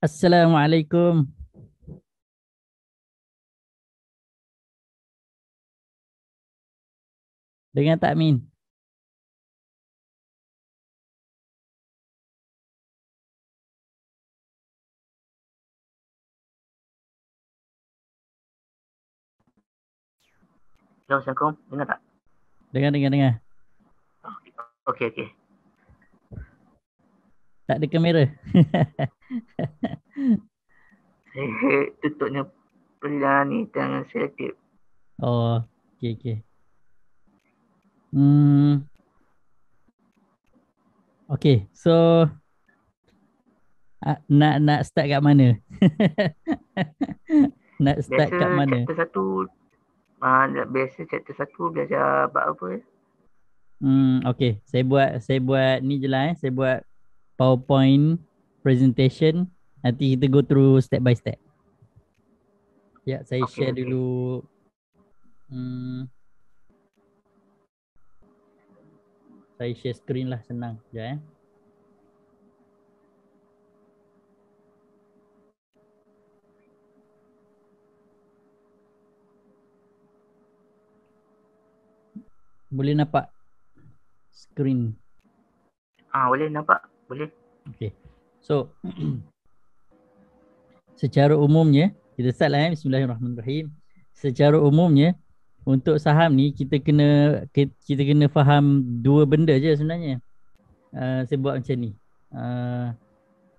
Assalamualaikum. Dengar tak Min? Assalamualaikum. Dengar tak? Dengar. Okey, okey. Tak ada kamera. Saya tutupnya perjalanan ni dengan selektif. Oh, okey. Hmm, okey. So, nak start kat mana? Nak start Biasa kat mana? chapter 1, biasa chapter 1 belajar bab apa ya? Okey. Saya buat ni je lah Saya buat PowerPoint presentation. Nanti kita go through step by step. Ya, saya Okey, share okey. dulu. Hmm, saya share screen lah, senang. Sekejap Boleh nampak screen? Boleh nampak? Boleh. Okay. So, secara umumnya, kita start lah Bismillahirrahmanirrahim. Secara umumnya, untuk saham ni kita kena faham dua benda je sebenarnya. Saya buat macam ni. Uh,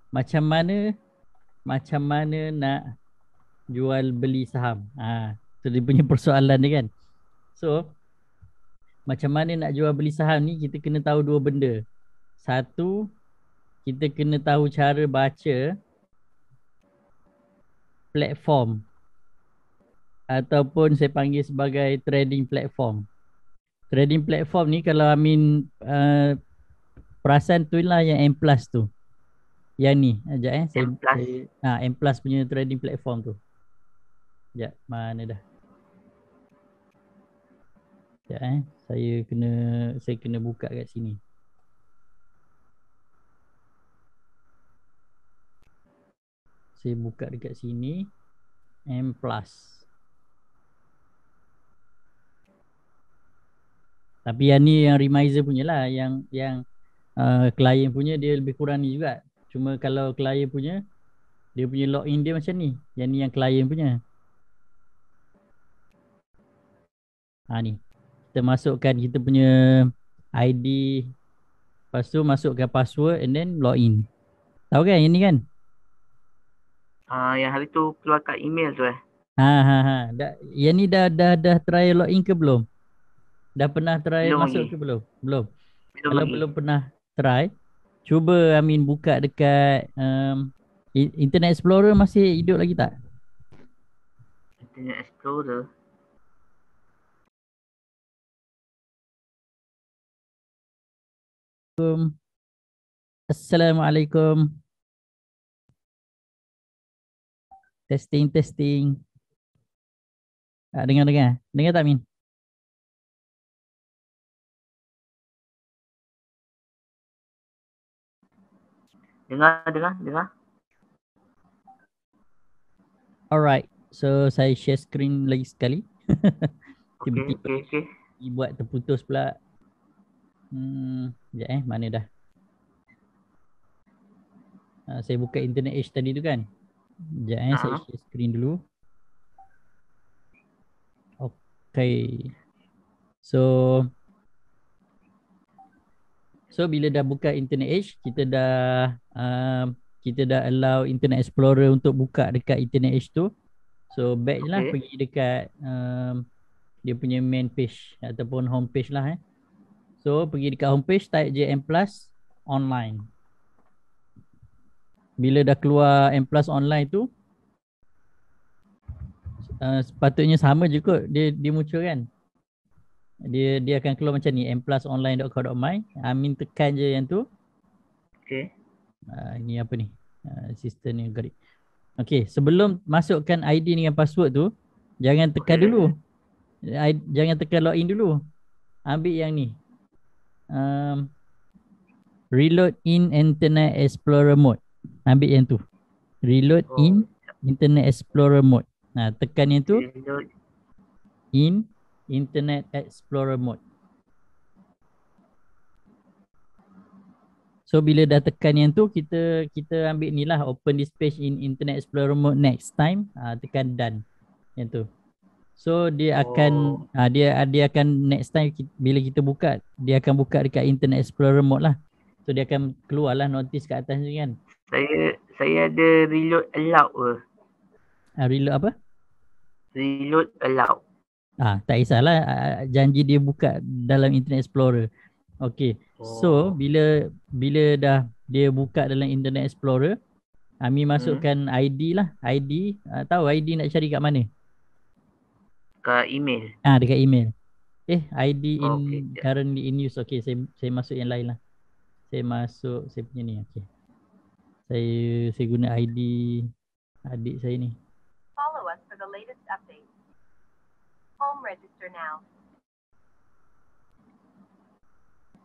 macam mana macam mana nak jual beli saham. So dia punya persoalan ni kan. So, macam mana nak jual beli saham ni kita kena tahu dua benda. Satu, kita kena tahu cara baca platform ataupun saya panggil sebagai trading platform. Trading platform ni kalau Amin perasan tu lah yang M Plus tu. Yang ni, sekejap M plus. M Plus punya trading platform tu. Sekejap, mana dah. Sekejap saya kena buka kat sini. Saya buka dekat sini M Plus. Tapi yang ni yang Remizer punya lah, yang klien punya dia lebih kurang ni juga. Cuma kalau klien punya, dia punya login dia macam ni. Yang ni yang klien punya. Ni. Kita masukkan kita punya ID. Lepas tu masukkan password and then login. Tahu kan yang ni kan? Yang hari tu keluar kat email tu Yang ni dah try login ke belum? Dah pernah try Belum masuk lagi. ke belum? Belum. Belum Kalau lagi. belum pernah try, cuba Amin buka dekat Internet Explorer masih hidup lagi tak? Internet Explorer. Assalamualaikum. Testing. Dengar. Dengar tak Min? Dengar. Alright. So saya share screen lagi sekali. Tiba-tiba Okey. buat terputus pula. Sekejap mana dah. Saya buka Internet Edge tadi tu kan. Sekejap saya share screen dulu. Okay. So bila dah buka Internet Edge, kita dah allow Internet Explorer untuk buka dekat Internet Edge tu. So back je lah, pergi dekat dia punya main page ataupun home page lah. So pergi dekat home page, type je M Plus online. Bila dah keluar M Plus online tu, sepatutnya sama je kot dia muncul kan. Dia akan keluar macam ni, mplusonline.co.my. Amin tekan je yang tu. Okey. Ni apa ni? Sistem ni garik. Okey, sebelum masukkan ID dengan password tu, jangan tekan dulu. Jangan tekan login dulu. Ambil yang ni. Reload in Internet Explorer mode. Ambil yang tu. Reload in Internet Explorer mode. Nah, tekan yang tu Reload. in Internet Explorer mode. So bila dah tekan yang tu, kita ambil ni lah, open this page in Internet Explorer mode next time. Tekan done yang tu. So dia akan dia akan next time bila kita buka, dia akan buka dekat Internet Explorer mode lah. So dia akan keluar lah notice kat atas ni kan. Saya ada reload allowed ke? Reload apa? Reload allowed. Tak kisahlah, janji dia buka dalam Internet Explorer. Okay. So bila dah dia buka dalam Internet Explorer, Ami masukkan ID lah. ID, tahu ID nak cari kat mana? Kat email. Dekat email. ID in currently in use. Okay, saya masuk yang lain lah. Saya masuk saya punya ni. Okay. Saya guna ID adik saya ni. Follow us for the latest updates. Home register now.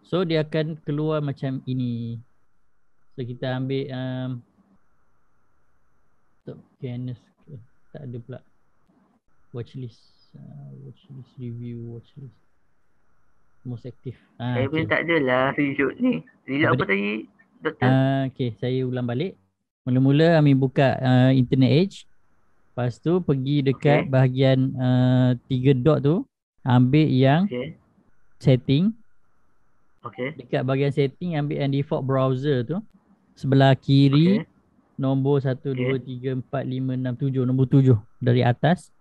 So dia akan keluar macam ini. So kita ambil Canis, tak ada pula. Watchlist, watchlist review, watchlist most active. Saya pun tak adalah reload ni. Reload apa tadi, Doktor? Okay, saya ulang balik. Mula-mula Ami buka Internet Edge. Lepas tu pergi dekat bahagian 3 dot tu, ambil yang setting. Dekat bahagian setting ambil yang default browser tu. Sebelah kiri nombor 1, 2, 3, 4, 5, 6, 7. Nombor 7 dari atas.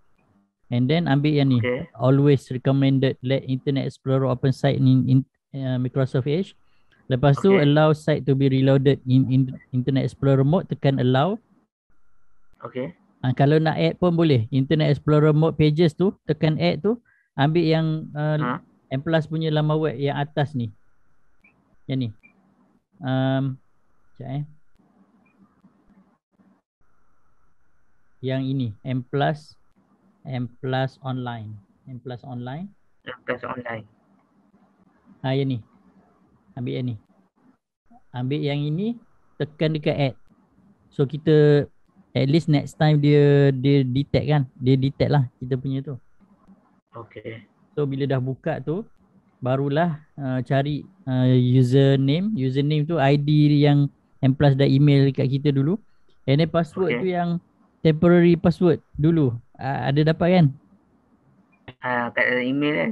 And then ambil yang ni. Always recommended let Internet Explorer open site in Microsoft Edge. Lepas tu allow site to be reloaded in Internet Explorer mode. Tekan allow. Kalau nak add pun boleh. Internet Explorer mode pages tu, tekan add tu. Ambil yang M+ punya laman web yang atas ni. Yang ni. Sekejap Yang ini M+ online. M+ online. Yang ni. Ambil yang ni. Ambil yang ini, tekan dekat add. So kita at least next time dia detect kan. Dia detect lah kita punya tu. So bila dah buka tu, barulah cari username. Username tu ID yang M+ dah email dekat kita dulu. And then password tu yang temporary password dulu. Ada dapat kan? Kat dalam email kan?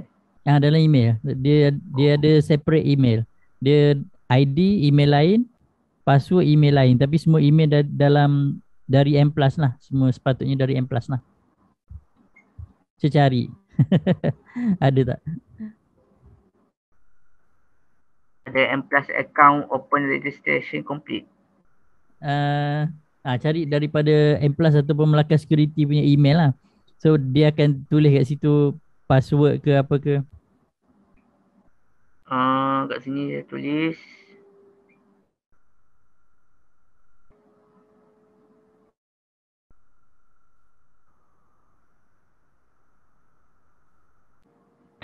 Dalam email. Dia ada separate email. Dia ID email lain, password email lain. Tapi semua email dalam dari M+ lah. Semua sepatutnya dari M+ lah. Saya cari. Ada tak? Ada M+ account open registration complete. Cari daripada M+ ataupun Melaka Security punya email lah. So dia akan tulis kat situ password ke apa ke. Kat sini dia tulis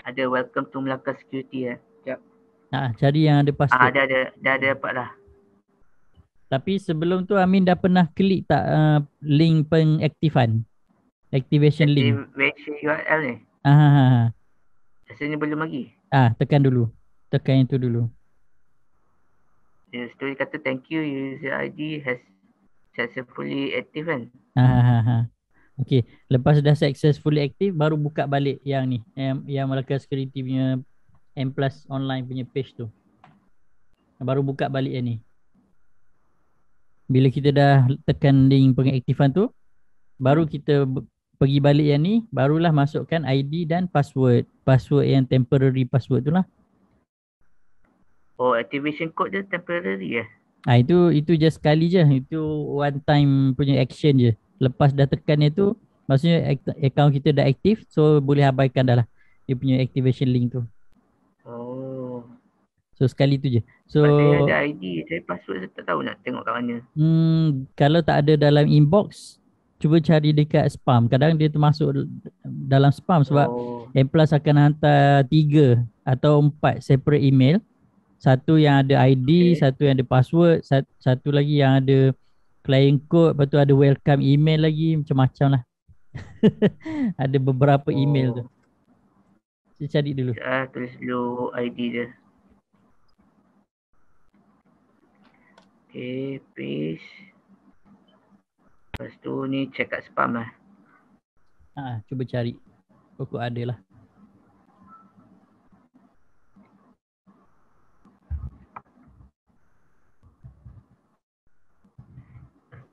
ada welcome to Melaka Security Sekejap. Cari yang ada password. Dah ada dapat lah. Tapi sebelum tu Amin dah pernah klik tak link pengaktifan? Activation link. Activation URL ni? Rasanya belum lagi. Tekan dulu. Tekan yang tu dulu. Dia story kata thank you, user ID has successfully active kan? Okay. Lepas dah successfully active, baru buka balik yang ni. Yang Melaka Security punya M+ online punya page tu. Baru buka balik yang ni. Bila kita dah tekan link pengaktifan tu, baru kita pergi balik yang ni, barulah masukkan ID dan password. Password yang temporary password tu lah. Activation code dia temporary Itu just sekali je. Itu one time punya action je. Lepas dah tekan itu, maksudnya account kita dah aktif, so boleh abaikan dah lah dia punya activation link tu. So sekali tu je. So saya ada ID, saya password saya tak tahu nak tengok kat mana. Kalau tak ada dalam inbox, cuba cari dekat spam. Kadang dia termasuk dalam spam sebab M+ akan hantar 3 atau 4 separate email. Satu yang ada ID, satu yang ada password, satu lagi yang ada client code, lepas tu ada welcome email lagi, macam-macam lah. Ada beberapa email tu. Oh, Saya cari dulu. tulis dulu ID dia. Okay, paste. Lepas tu ni check kat spam lah. Cuba cari. Pokok ada lah.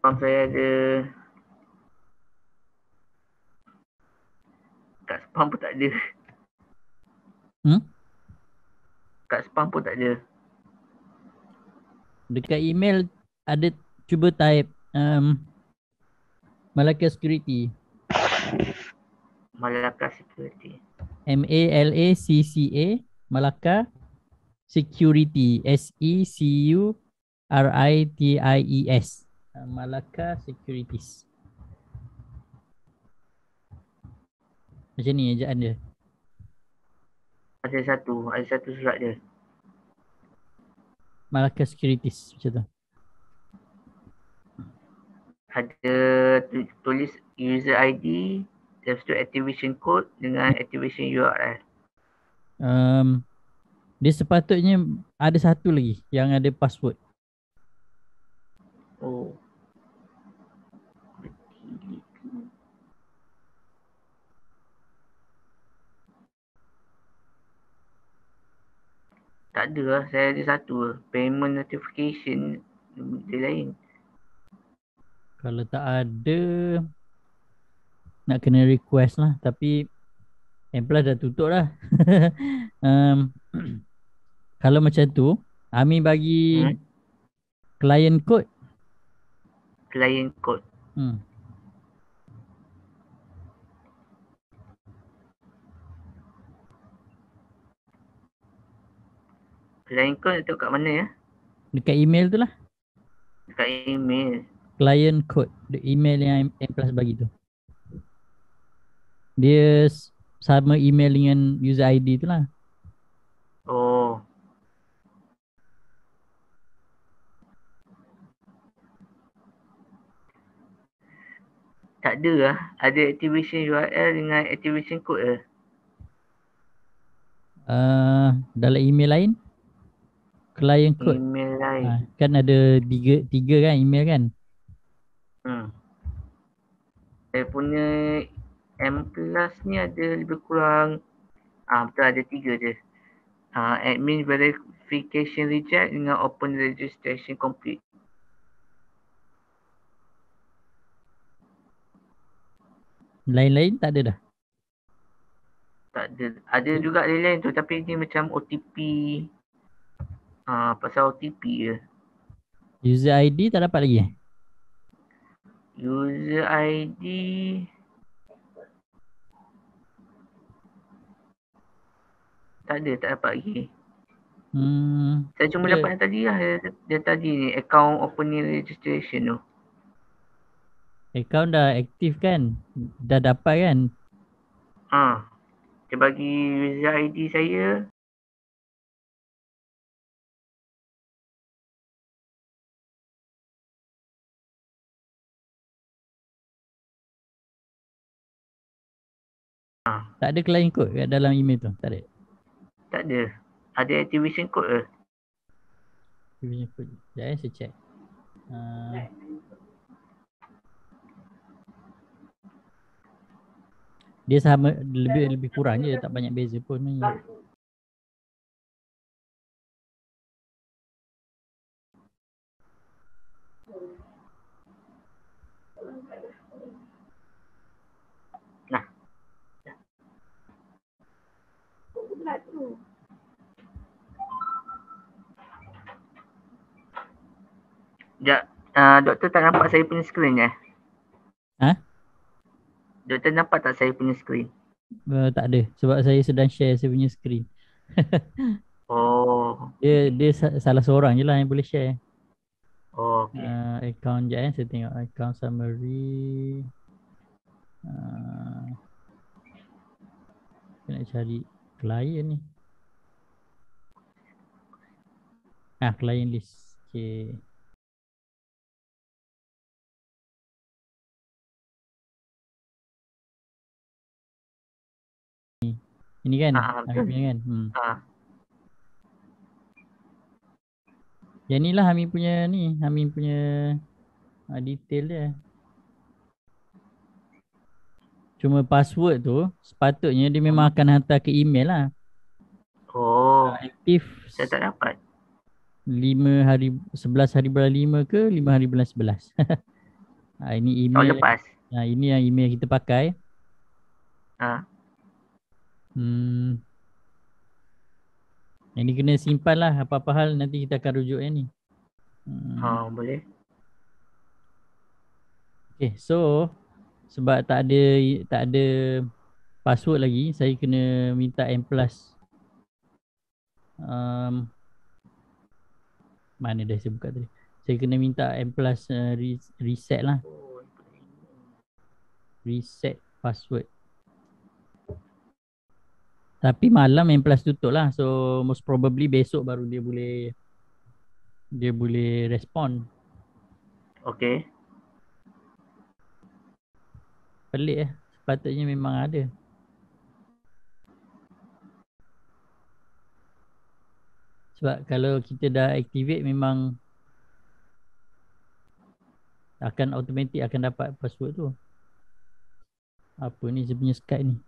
Spam saya ada. Kat spam pun tak ada. Kat spam pun tak ada. Dekat email ada, cuba type Malacca Security. Malacca Security. MALACCA Malacca Security, SECURITIES. Malacca Securities. Macam ni ejaan dia. Ada satu surat dia. Malacca Securities macam tu. Ada tulis user ID, lepas tu activation code dengan activation URL. Dia sepatutnya ada satu lagi yang ada password. Oh. Tak ada lah, saya ada satu. Payment notification dia lain. Kalau tak ada, nak kena request lah. Tapi M+ dah tutup lah. Kalau macam tu, Ami bagi client code. Client code. Client code letak kat mana ya? Dekat email tu lah. Dekat email. Client code. The email yang M+ bagi tu. Dia sama email dengan user ID tu lah. Oh. Tak ada lah. Ada activation URL dengan activation code lah. Dalam email lain, client code. Email lain. Kan ada tiga kan email kan. Saya punya M+ ni ada lebih kurang betul ada 3 je. Admin verification reject dengan open registration complete. Lain-lain tak ada dah. Tak ada. Ada juga lain-lain tu tapi ni macam OTP. Pasal OTP je. User ID tak dapat lagi. User ID tak ada, tak dapat lagi. Saya cuma dapat yang tadi lah. Dia tadi ni account opening registration tu. Account dah aktif kan? Dah dapat kan? Dia bagi user ID saya. Tak ada client code kat dalam email tu? Tak ada? Tak ada. Ada activation code ke? Activation code. Sekejap saya check. Dia sama, lebih kurang je, tak banyak beza pun ni. Sekejap. Doktor tak nampak saya punya screen ya? Doktor nampak tak saya punya screen? Tak ada. Sebab saya sedang share saya punya screen. Oh. Dia salah seorang je lah yang boleh share. Oh, okay. Account je saya tengok. Account summary. Nak cari client ni. Client list. Okay. Ini kan? Betul. Hamid punya kan? Ah, Yang ni lah Hamid punya detail dia. Cuma password tu sepatutnya dia memang akan hantar ke email lah. oh, Aktif saya tak dapat. 11 hari bulan 5 ke 5 hari bulan 11. Ini Tahun email. lepas. Ini yang email kita pakai. Ah, Hmm, yang ni kena simpan lah, apa-apa hal nanti kita akan rujuk yang ni. boleh. Okay, so sebab tak ada password lagi, saya kena minta M+. Mana dah saya buka tadi. Saya kena minta M+ reset lah. Reset password. Tapi malam M+ tutup lah. So most probably besok baru dia boleh respon. Okay. Pelik sepatutnya memang ada. Sebab kalau kita dah activate memang akan automatic akan dapat password tu. Apa ni saya punya Skype ni?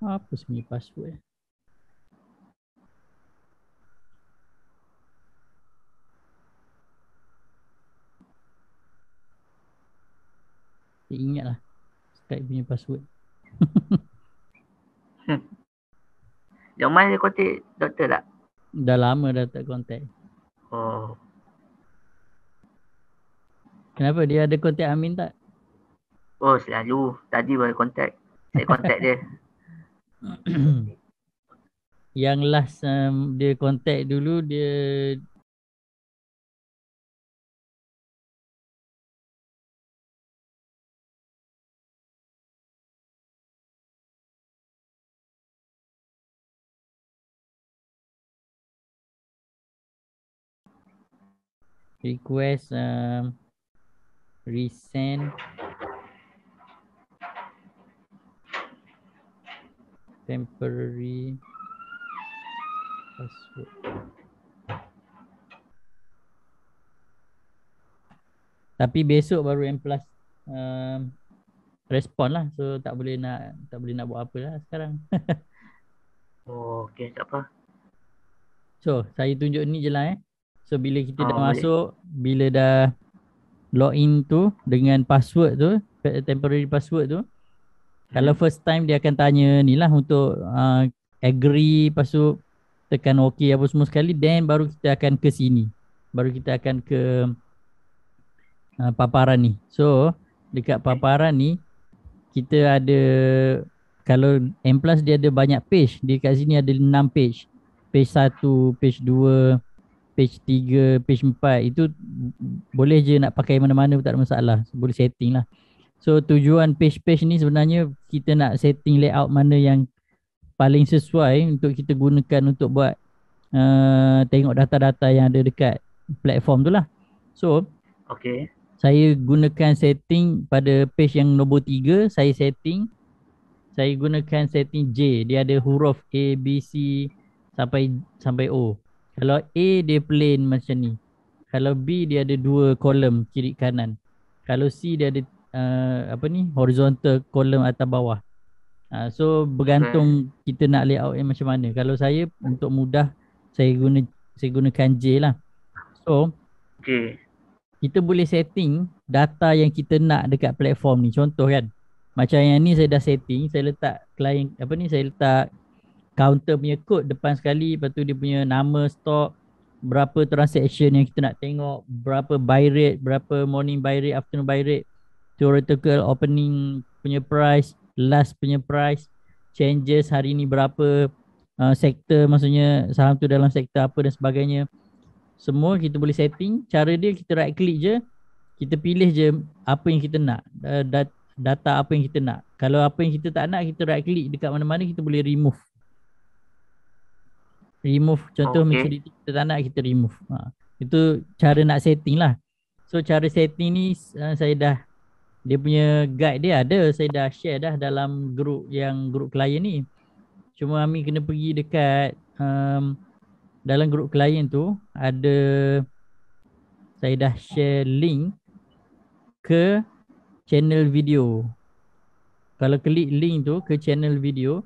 Apa sebenarnya password? Saya ingat lah Skype punya password. Jamal dia kontak doktor tak? Dah lama dah tak contact. Oh, Kenapa dia ada contact Amin tak? oh selalu. Tadi baru kontak. Saya kontak dia. Yang last dia contact dulu dia request resend temporary password. Tapi besok baru M+ respon lah. So tak boleh nak buat apa lah sekarang. Oh, okay. Tak apa. So saya tunjuk ni je lah So bila kita dah Boleh. masuk, bila dah login tu dengan password tu, temporary password tu, kalau first time dia akan tanya ni lah untuk agree, lepas tu tekan OK apa semua sekali, then baru kita akan ke sini. Baru kita akan ke paparan ni. So dekat paparan ni kita ada, kalau M+ dia ada banyak page. Dia kat sini ada 6 page. Page 1, page 2, page 3, page 4. Itu boleh je nak pakai mana-mana pun tak ada masalah. Boleh setting lah. So tujuan page-page ni sebenarnya kita nak setting layout mana yang paling sesuai untuk kita gunakan untuk buat tengok data-data yang ada dekat platform tu lah. So Okay. saya gunakan setting pada page yang nombor 3. Saya gunakan setting J. Dia ada huruf A, B, C sampai O. Kalau A dia plain macam ni. Kalau B dia ada 2 kolom kiri kanan. Kalau C dia ada horizontal kolom atas bawah. So bergantung kita nak layout yang macam mana. Kalau saya untuk mudah saya gunakan J lah. So J. kita boleh setting data yang kita nak dekat platform ni. Contoh kan, macam yang ni saya dah setting, saya letak saya letak counter punya code depan sekali, lepas tu dia punya nama stock, berapa transaction yang kita nak tengok, berapa buy rate, berapa morning buy rate, afternoon buy rate, theoretical opening punya price, last punya price, changes hari ni berapa, sektor maksudnya saham tu dalam sektor apa dan sebagainya. Semua kita boleh setting. Cara dia kita right click je, kita pilih je apa yang kita nak, data apa yang kita nak. Kalau apa yang kita tak nak, kita right click dekat mana-mana, kita boleh remove. Contoh Okay. maturity kita tak nak, kita remove. Itu cara nak setting lah. So cara setting ni saya dah, dia punya guide dia ada, saya dah share dah dalam grup klien ni. Cuma Ami kena pergi dekat dalam grup klien tu ada, saya dah share link ke channel video. Kalau klik link tu ke channel video,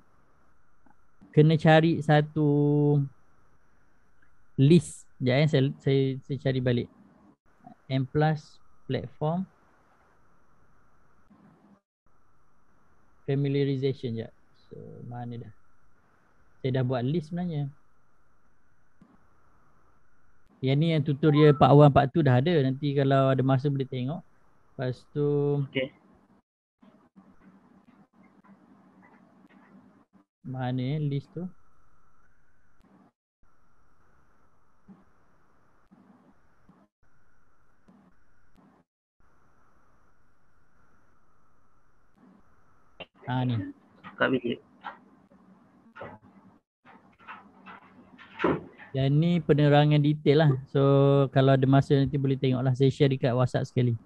kena cari satu list. Sekejap saya cari balik. M Plus platform familiarization je. So mana dah? Saya dah buat list sebenarnya. Yang ni yang tutorial part 1 part 2 dah ada. Nanti kalau ada masa boleh tengok. Lepas tu Okay. mana list tu? Ni. Kat bilik. Yang ni penerangan detail lah. So kalau ada masa nanti boleh tengok lah. Saya share dekat WhatsApp sekali.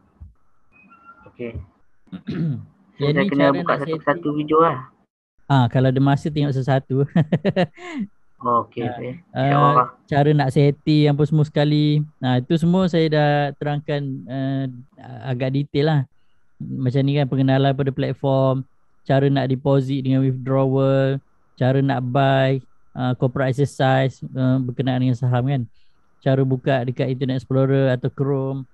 Okay. So Yang saya ni kena cara buka nak satu-satu video lah. kalau ada masa tengok satu-satu. Okay. InsyaAllah. Cara nak setting apa semua sekali. Itu semua saya dah terangkan agak detail lah. Macam ni kan, pengenalan pada platform, cara nak deposit dengan withdrawal, cara nak buy, corporate exercise berkenaan dengan saham kan. Cara buka dekat Internet Explorer atau Chrome.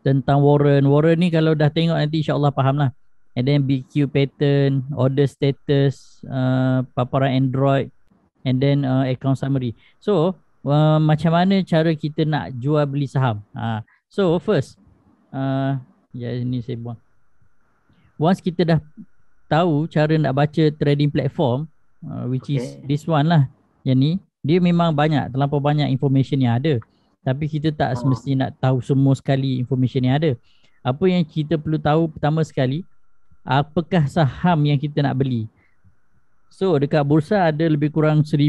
Tentang warrant. Warrant ni kalau dah tengok nanti insyaAllah faham lah. And then BQ pattern, order status, paparan Android, and then account summary. So macam mana cara kita nak jual beli saham? So first, ini saya buang. Once kita dah tahu cara nak baca trading platform, which is this one lah, yang ni, dia memang banyak, terlampau banyak information yang ada. Tapi kita tak semestinya nak tahu semua sekali information yang ada. Apa yang kita perlu tahu pertama sekali, apakah saham yang kita nak beli. So dekat bursa ada lebih kurang 1,000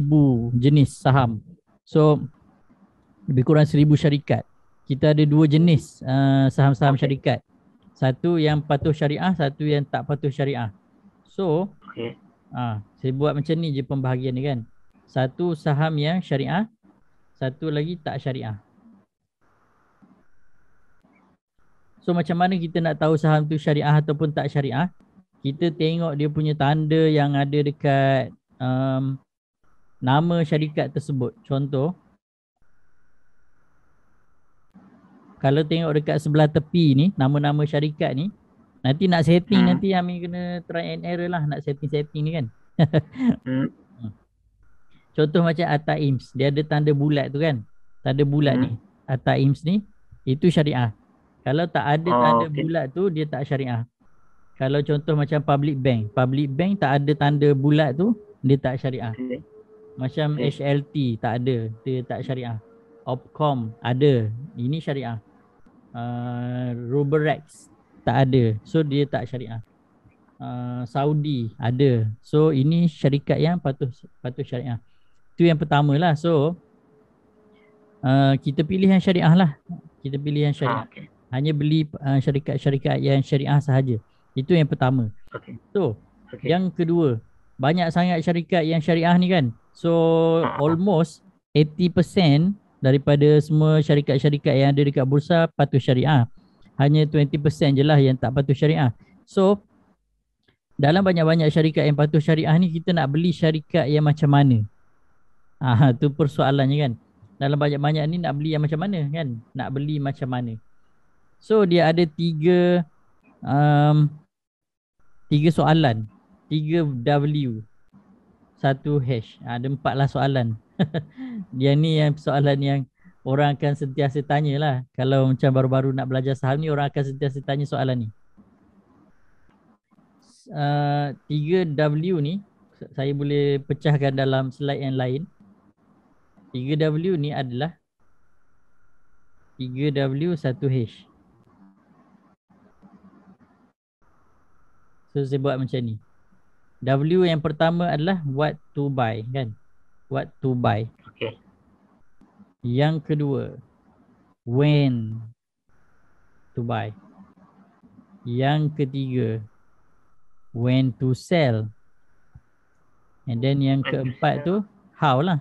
jenis saham. So lebih kurang 1,000 syarikat. Kita ada 2 jenis saham-saham syarikat. Satu yang patuh syariah, satu yang tak patuh syariah. So saya buat macam ni je pembahagian ni kan. Satu saham yang syariah, satu lagi tak syariah. So macam mana kita nak tahu saham tu syariah ataupun tak syariah? Kita tengok dia punya tanda yang ada dekat nama syarikat tersebut. Contoh, kalau tengok dekat sebelah tepi ni, nama-nama syarikat ni, nanti nak setting nanti Amin kena try and error lah nak setting ni kan. Contoh macam Atta IMS, dia ada tanda bulat tu kan. Tanda bulat ni, Atta IMS ni, itu syariah. Kalau tak ada tanda bulat tu, dia tak syariah. Kalau contoh macam Public Bank tak ada tanda bulat tu, dia tak syariah. Macam HLT tak ada, dia tak syariah. Opcom ada, ini syariah. Ruberex tak ada, so dia tak syariah. Saudi ada, so ini syarikat yang patuh syariah. Itu yang pertama lah. So kita pilih yang syariah lah. Kita pilih yang syariah. Hanya beli syarikat-syarikat yang syariah sahaja. Itu yang pertama. So yang kedua, banyak sangat syarikat yang syariah ni kan. So almost 80% daripada semua syarikat-syarikat yang ada dekat bursa patuh syariah. Hanya 20% je lah yang tak patuh syariah. So dalam banyak-banyak syarikat yang patuh syariah ni, kita nak beli syarikat yang macam mana? Tu persoalannya kan. Dalam banyak-banyak ni nak beli yang macam mana kan? Nak beli macam mana? So dia ada 3 soalan. 3 W, 1 H. Ada 4 lah soalan. Dia ni yang soalan yang orang akan sentiasa tanya lah. Kalau macam baru-baru nak belajar saham ni, orang akan sentiasa tanya soalan ni. 3 W ni saya boleh pecahkan dalam slide yang lain. 3W ni adalah 3W 1H. So saya buat macam ni. W yang pertama adalah what to buy kan. What to buy. Okay. Yang kedua, when to buy. Yang ketiga, when to sell. And then yang When to keempat sell. tu how lah.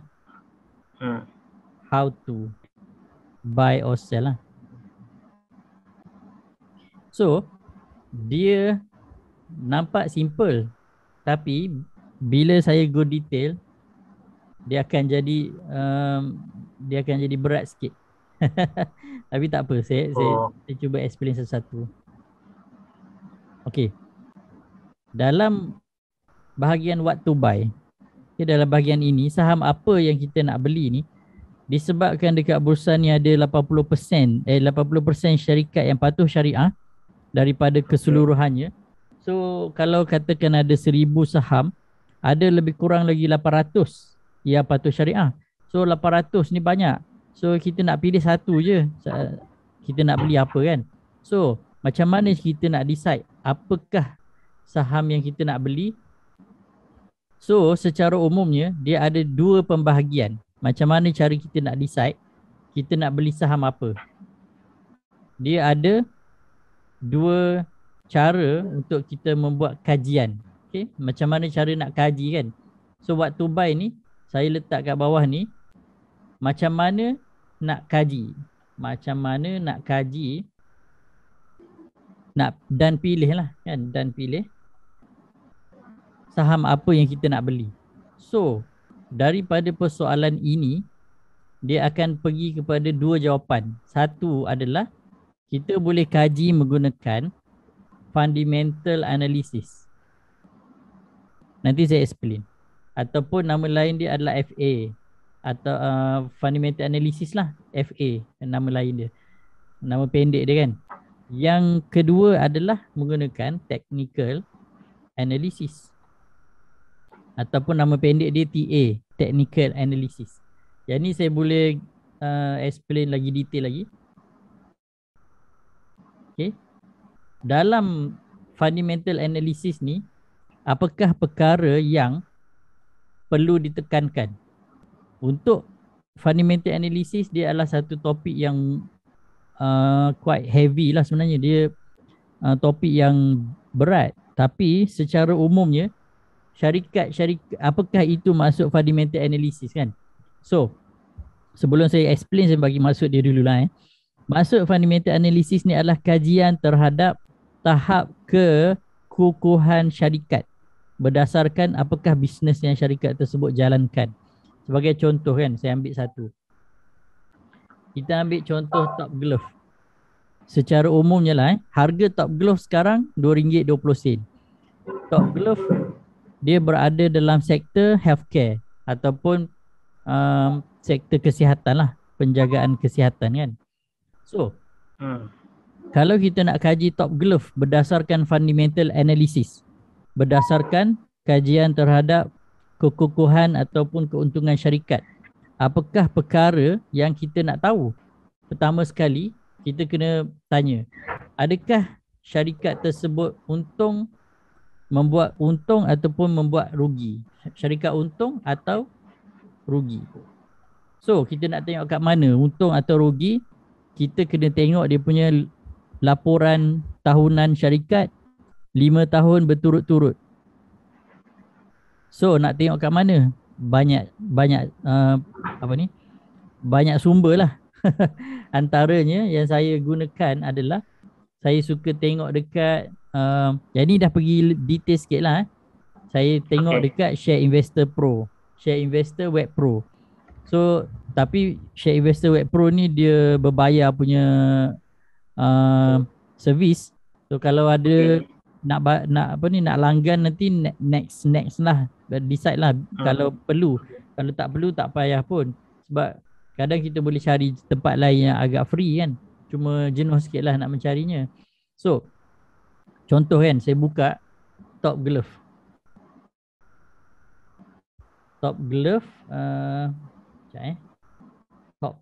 How to buy or sell lah. So dia nampak simple, tapi bila saya go detail dia akan jadi berat sikit. Tapi tak apa, saya cuba explain satu-satu. Okay, dalam bahagian what to buy, dalam bahagian ini saham apa yang kita nak beli ni, disebabkan dekat bursa ni ada 80% syarikat yang patuh syariah daripada keseluruhannya. So kalau katakan ada 1000 saham, ada lebih kurang lagi 800 yang patuh syariah. So 800 ni banyak. So kita nak pilih satu je, kita nak beli apa kan. So macam mana kita nak decide apakah saham yang kita nak beli? So secara umumnya dia ada dua pembahagian. Macam mana cara kita nak decide kita nak beli saham apa? Dia ada dua cara untuk kita membuat kajian. Okay? Macam mana cara nak kaji kan? So what to buy ni saya letak kat bawah ni. Macam mana nak kaji? Macam mana nak kaji? Dan pilih lah kan? Dan pilih saham apa yang kita nak beli. So daripada persoalan ini dia akan pergi kepada dua jawapan. Satu adalah kita boleh kaji menggunakan fundamental analysis. Nanti saya explain. Ataupun nama lain dia adalah FA atau fundamental analysis lah, FA nama lain dia. Nama pendek dia kan. Yang kedua adalah menggunakan technical analysis. Ataupun nama pendek dia TA, technical analysis. Yang ni saya boleh explain lagi detail lagi. Okay. Dalam fundamental analysis ni, apakah perkara yang perlu ditekankan? Untuk fundamental analysis, dia adalah satu topik yang quite heavy lah sebenarnya. Dia topik yang berat. Tapi secara umumnya, syarikat apakah itu maksud fundamental analysis kan? So sebelum saya explain, saya bagi maksud dia dulu lah. Maksud fundamental analysis ni adalah kajian terhadap tahap kekukuhan syarikat berdasarkan apakah bisnes yang syarikat tersebut jalankan. Sebagai contoh kan, saya ambil satu. Kita ambil contoh Top Glove. Secara umumnya lah, harga Top Glove sekarang RM2.20. Top Glove dia berada dalam sektor healthcare ataupun sektor kesihatan lah, penjagaan kesihatan kan. So kalau kita nak kaji Top Glove berdasarkan fundamental analysis, berdasarkan kajian terhadap kekukuhan ataupun keuntungan syarikat, apakah perkara yang kita nak tahu? Pertama sekali, kita kena tanya, adakah syarikat tersebut membuat untung ataupun membuat rugi? Syarikat untung atau rugi? So kita nak tengok kat mana untung atau rugi, kita kena tengok dia punya laporan tahunan syarikat 5 tahun berturut-turut. So nak tengok kat mana? Banyak banyak sumber lah. Antaranya yang saya gunakan adalah, saya suka tengok dekat yang ni dah pergi detail sikit lah. Saya tengok dekat Share Investor Pro, Share Investor Web Pro. So tapi Share Investor Web Pro ni dia berbayar punya servis. So kalau ada nak langgan nanti next lah, decide lah kalau perlu. Kalau tak perlu tak payah pun, sebab kadang kita boleh cari tempat lain yang agak free kan. Cuma jenuh sikit lah nak mencarinya. So contoh kan, saya buka Top Glove. Top Glove Top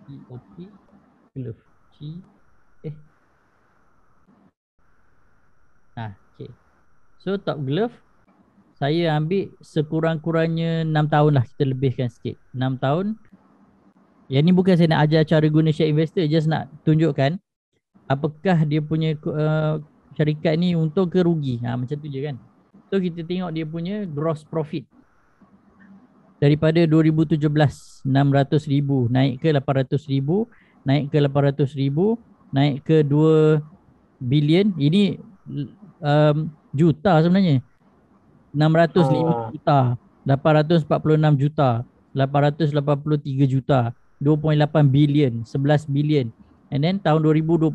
T-O-P Glove okay. So Top Glove saya ambil sekurang-kurangnya 6 tahun lah, kita lebihkan sikit. 6 tahun. Yang ni bukan saya nak ajar cara guna share investor, just nak tunjukkan apakah dia punya syarikat ni untung ke rugi. Macam tu je kan. So kita tengok dia punya gross profit. Daripada 2017 600,000 naik ke 800,000, naik ke 800,000, naik ke 2 bilion. Ini juta sebenarnya. 605 juta, 846 juta, 883 juta, 2.8 bilion, 11 bilion. And then tahun 2021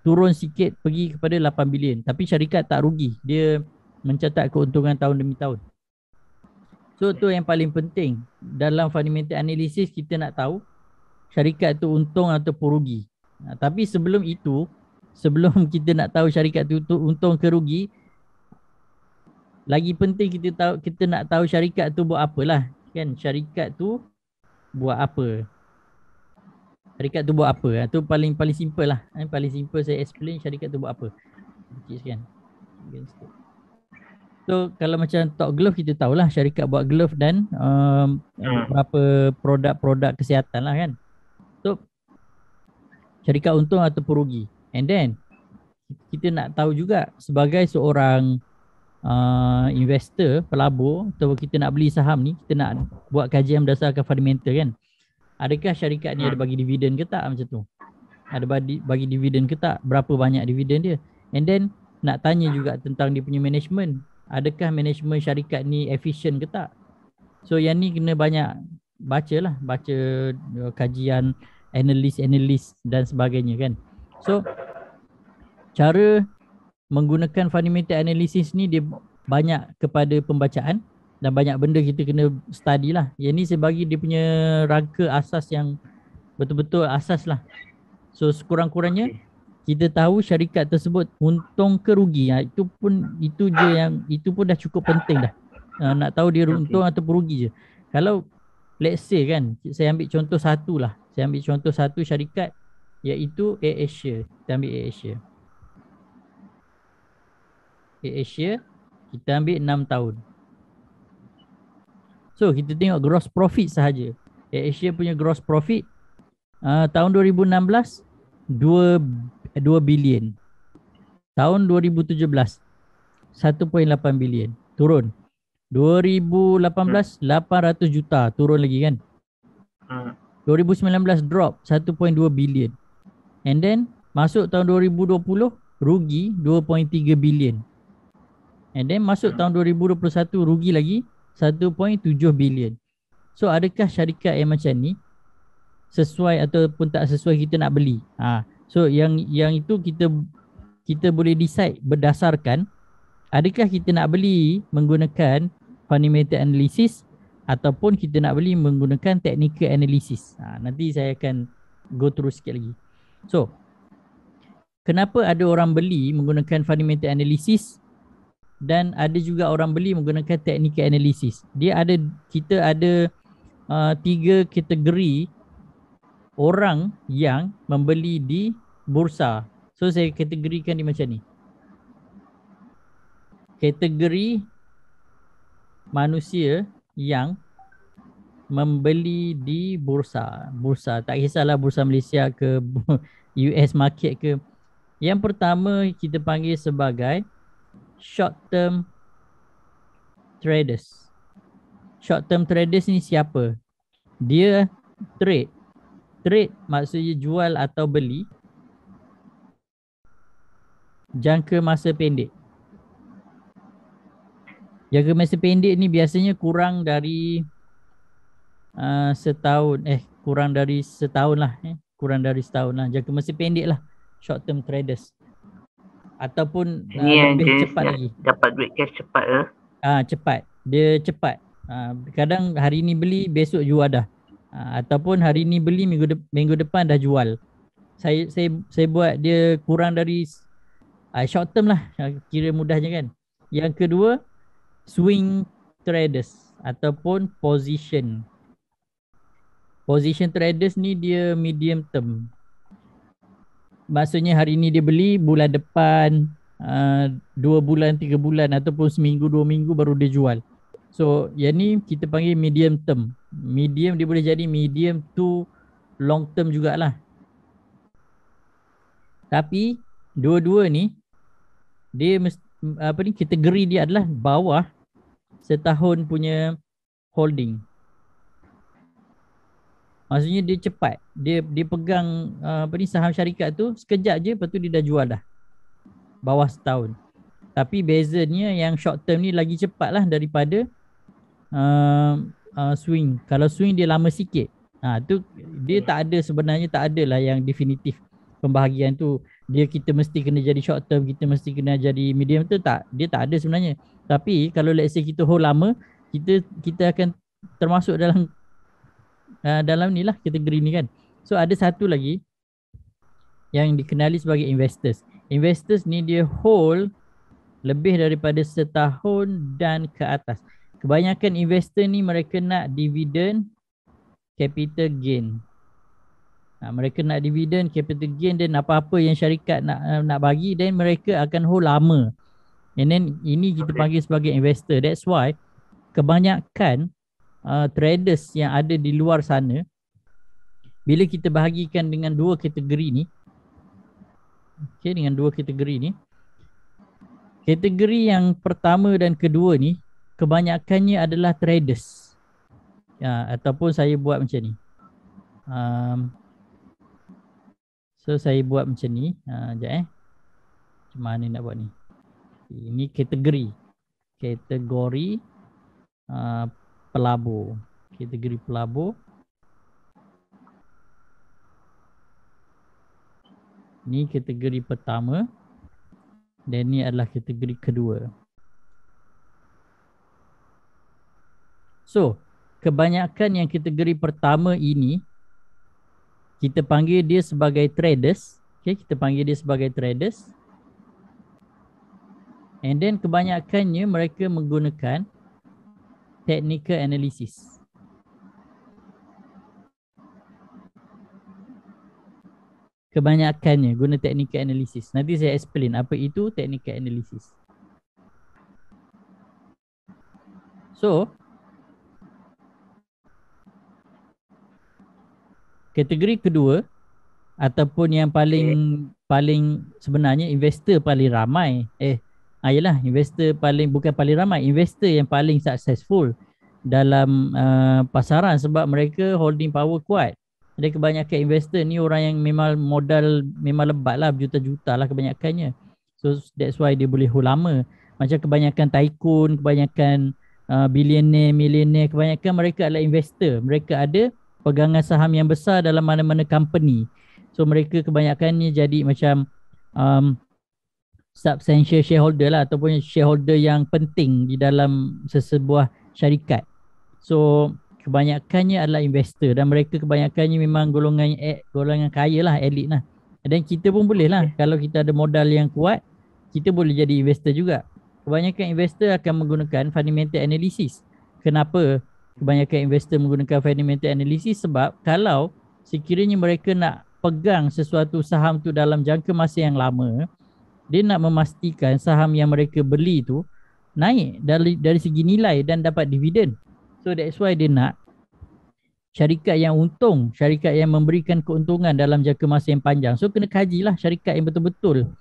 turun sikit pergi kepada 8 bilion. Tapi syarikat tak rugi. Dia mencatat keuntungan tahun demi tahun. So tu yang paling penting. Dalam fundamental analysis kita nak tahu syarikat tu untung ataupun rugi. Tapi sebelum itu, sebelum kita nak tahu syarikat tu untung ke rugi, lagi penting kita nak tahu syarikat tu buat apalah, kan? Syarikat tu buat apa? Syarikat tu buat apa? Tu paling simple lah. Paling simple saya explain syarikat tu buat apa. Sikit sekian. So kalau macam Top Glove kita tahulah syarikat buat glove dan beberapa produk-produk kesihatan lah kan. So syarikat untung ataupun rugi. And then kita nak tahu juga sebagai seorang investor, pelabur, atau kita nak beli saham ni, kita nak buat kajian berdasarkan fundamental kan. Adakah syarikat ni ada bagi dividen ke tak, macam tu. Ada bagi dividen ke tak, berapa banyak dividen dia. And then nak tanya juga tentang dia punya management. Adakah management syarikat ni efisien ke tak. So yang ni kena banyak baca kajian, analis dan sebagainya kan. So cara menggunakan fundamental analysis ni dia banyak kepada pembacaan dan banyak benda kita kena study lah. Yang ni saya bagi dia punya rangka asas yang betul-betul asas lah. So sekurang-kurangnya kita tahu syarikat tersebut untung ke rugi. Itu pun dah cukup penting dah. Nak tahu dia untung atau rugi je. Kalau let's say kan, saya ambil contoh satu lah. Saya ambil contoh satu syarikat iaitu AirAsia. Kita ambil AirAsia. AirAsia kita ambil 6 tahun. So kita tengok gross profit sahaja. AirAsia punya gross profit tahun 2016 2 bilion. Tahun 2017 1.8 bilion. Turun. 2018 800 juta, turun lagi kan. 2019 drop 1.2 bilion. And then masuk tahun 2020 rugi 2.3 bilion. And then masuk tahun 2021 rugi lagi 1.7 bilion. So adakah syarikat yang macam ni sesuai ataupun tak sesuai kita nak beli? So yang itu kita boleh decide berdasarkan adakah kita nak beli menggunakan fundamental analysis ataupun kita nak beli menggunakan technical analysis. Nanti saya akan go through sikit lagi. So kenapa ada orang beli menggunakan fundamental analysis dan ada juga orang beli menggunakan technical analysis? Kita ada 3 kategori orang yang membeli di bursa. So saya kategorikan dia macam ni. Kategori manusia yang membeli di bursa. Bursa, tak kisahlah bursa Malaysia ke US market ke. Yang pertama kita panggil sebagai short term traders. Short term traders ni siapa? Dia trade. Trade maksudnya jual atau beli jangka masa pendek. Jangka masa pendek ni biasanya kurang dari setahun. Kurang dari setahun lah. Jangka masa pendek lah. Short term traders. Ataupun lebih cepat lagi. Dapat duit cash cepat ke? Cepat. Dia cepat. Kadang hari ni beli, besok jual dah. Ataupun hari ni beli, minggu depan dah jual. Saya buat dia kurang dari short term lah. Kira mudahnya kan. Yang kedua, swing traders ataupun position. Position traders ni dia medium term. Maksudnya hari ni dia beli, bulan depan 2 bulan, 3 bulan ataupun seminggu, 2 minggu baru dia jual. So yang ni kita panggil medium term. Medium dia boleh jadi medium to long term jugalah. Tapi dua-dua ni dia kategori dia adalah bawah setahun punya holding. Maksudnya dia cepat. Dia pegang saham syarikat tu sekejap je, lepas tu dia dah jual dah. Bawah setahun. Tapi bezanya yang short term ni lagi cepat lah daripada swing. Kalau swing dia lama sikit. Tu dia tak ada, sebenarnya tak ada lah yang definitif pembahagian tu. Kita mesti kena jadi short term, kita mesti kena jadi medium tu, tak. Dia tak ada sebenarnya. Tapi kalau let's say kita hold lama, kita akan termasuk dalam ni lah, kategori ni kan. So ada satu lagi yang dikenali sebagai investors. Investors ni dia hold lebih daripada setahun dan ke atas. Kebanyakan investor ni mereka nak dividen, capital gain. Mereka nak dividen, capital gain, dan apa-apa yang syarikat nak bagi, dan mereka akan hold lama. And then ini kita panggil sebagai investor. That's why kebanyakan traders yang ada di luar sana, bila kita bahagikan dengan dua kategori ni, dengan dua kategori ni, kategori yang pertama dan kedua ni kebanyakannya adalah traders. Ataupun saya buat macam ni. So saya buat macam ni. Sekejap macam mana nak buat ni. Ini kategori pelabur. Kategori pelabur. Ni kategori pertama. Dan ni adalah kategori kedua. So, kebanyakan yang kategori pertama ini kita panggil dia sebagai traders. Kita panggil dia sebagai traders. And then kebanyakannya mereka menggunakan technical analysis. Kebanyakannya guna technical analysis. Nanti saya explain apa itu technical analysis. So, kategori kedua ataupun yang paling sebenarnya investor paling ramai. Yalah, investor bukan paling ramai, investor yang paling successful dalam pasaran sebab mereka holding power kuat. Ada kebanyakan investor ni orang yang memang modal memang lebat lah, berjuta-juta lah kebanyakannya. So that's why dia boleh hold lama. Macam kebanyakan tycoon, kebanyakan billionaire, millionaire, kebanyakan mereka adalah investor. Mereka ada pegangan saham yang besar dalam mana-mana company. So mereka kebanyakannya jadi macam substantial shareholder lah, ataupun shareholder yang penting di dalam sesebuah syarikat. So kebanyakannya adalah investor dan mereka kebanyakannya memang golongan kaya lah, elit lah. Dan kita pun boleh lah, kalau kita ada modal yang kuat, kita boleh jadi investor juga. Kebanyakan investor akan menggunakan fundamental analysis. Kenapa kebanyakan investor menggunakan fundamental analysis? Sebab kalau sekiranya mereka nak pegang sesuatu saham tu dalam jangka masa yang lama, dia nak memastikan saham yang mereka beli tu naik dari segi nilai dan dapat dividen. So that's why dia nak syarikat yang untung, syarikat yang memberikan keuntungan dalam jangka masa yang panjang. So kena kajilah syarikat yang betul-betul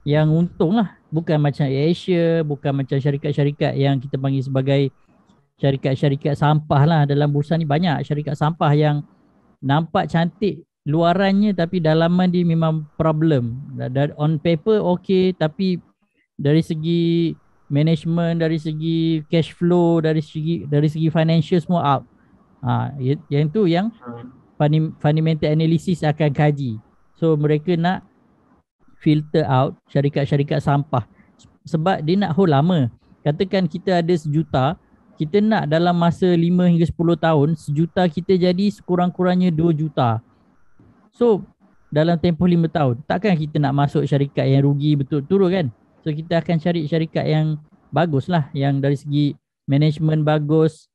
yang untung lah. Bukan macam Asia, bukan macam syarikat-syarikat yang kita panggil sebagai syarikat-syarikat sampah lah. Dalam bursa ni banyak syarikat sampah yang nampak cantik luarannya tapi dalaman dia memang problem. On paper okay, tapi dari segi management, dari segi cash flow, dari segi financial semua out. Yang tu yang fundamental analysis akan kaji. So mereka nak filter out syarikat-syarikat sampah sebab dia nak hold lama. Katakan kita ada 1 juta, kita nak dalam masa 5 hingga 10 tahun 1 juta kita jadi sekurang-kurangnya 2 juta. So dalam tempoh 5 tahun, takkan kita nak masuk syarikat yang rugi betul-betul kan? So kita akan cari syarikat yang bagus lah, yang dari segi management bagus,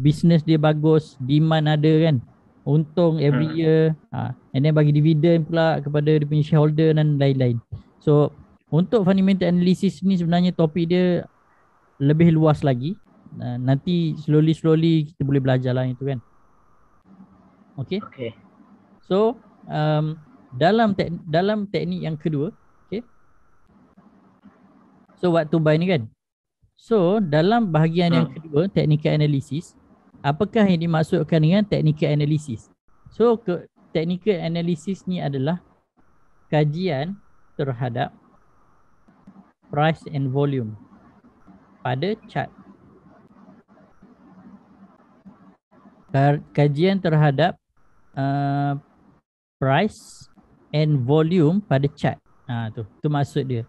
business dia bagus, demand ada kan, untung every year, and then bagi dividen pula kepada dia punya shareholder dan lain-lain. So untuk fundamental analysis ni sebenarnya topik dia lebih luas lagi. Nanti slowly kita boleh belajar lah itu kan. Okay. Okay. So dalam teknik yang kedua, okay. So what to buy ni kan. So dalam bahagian yang kedua, technical analysis, apakah yang dimaksudkan dengan technical analysis? So technical analysis ni adalah kajian terhadap price and volume pada chart. Kajian terhadap price and volume pada chart. Tu maksud dia.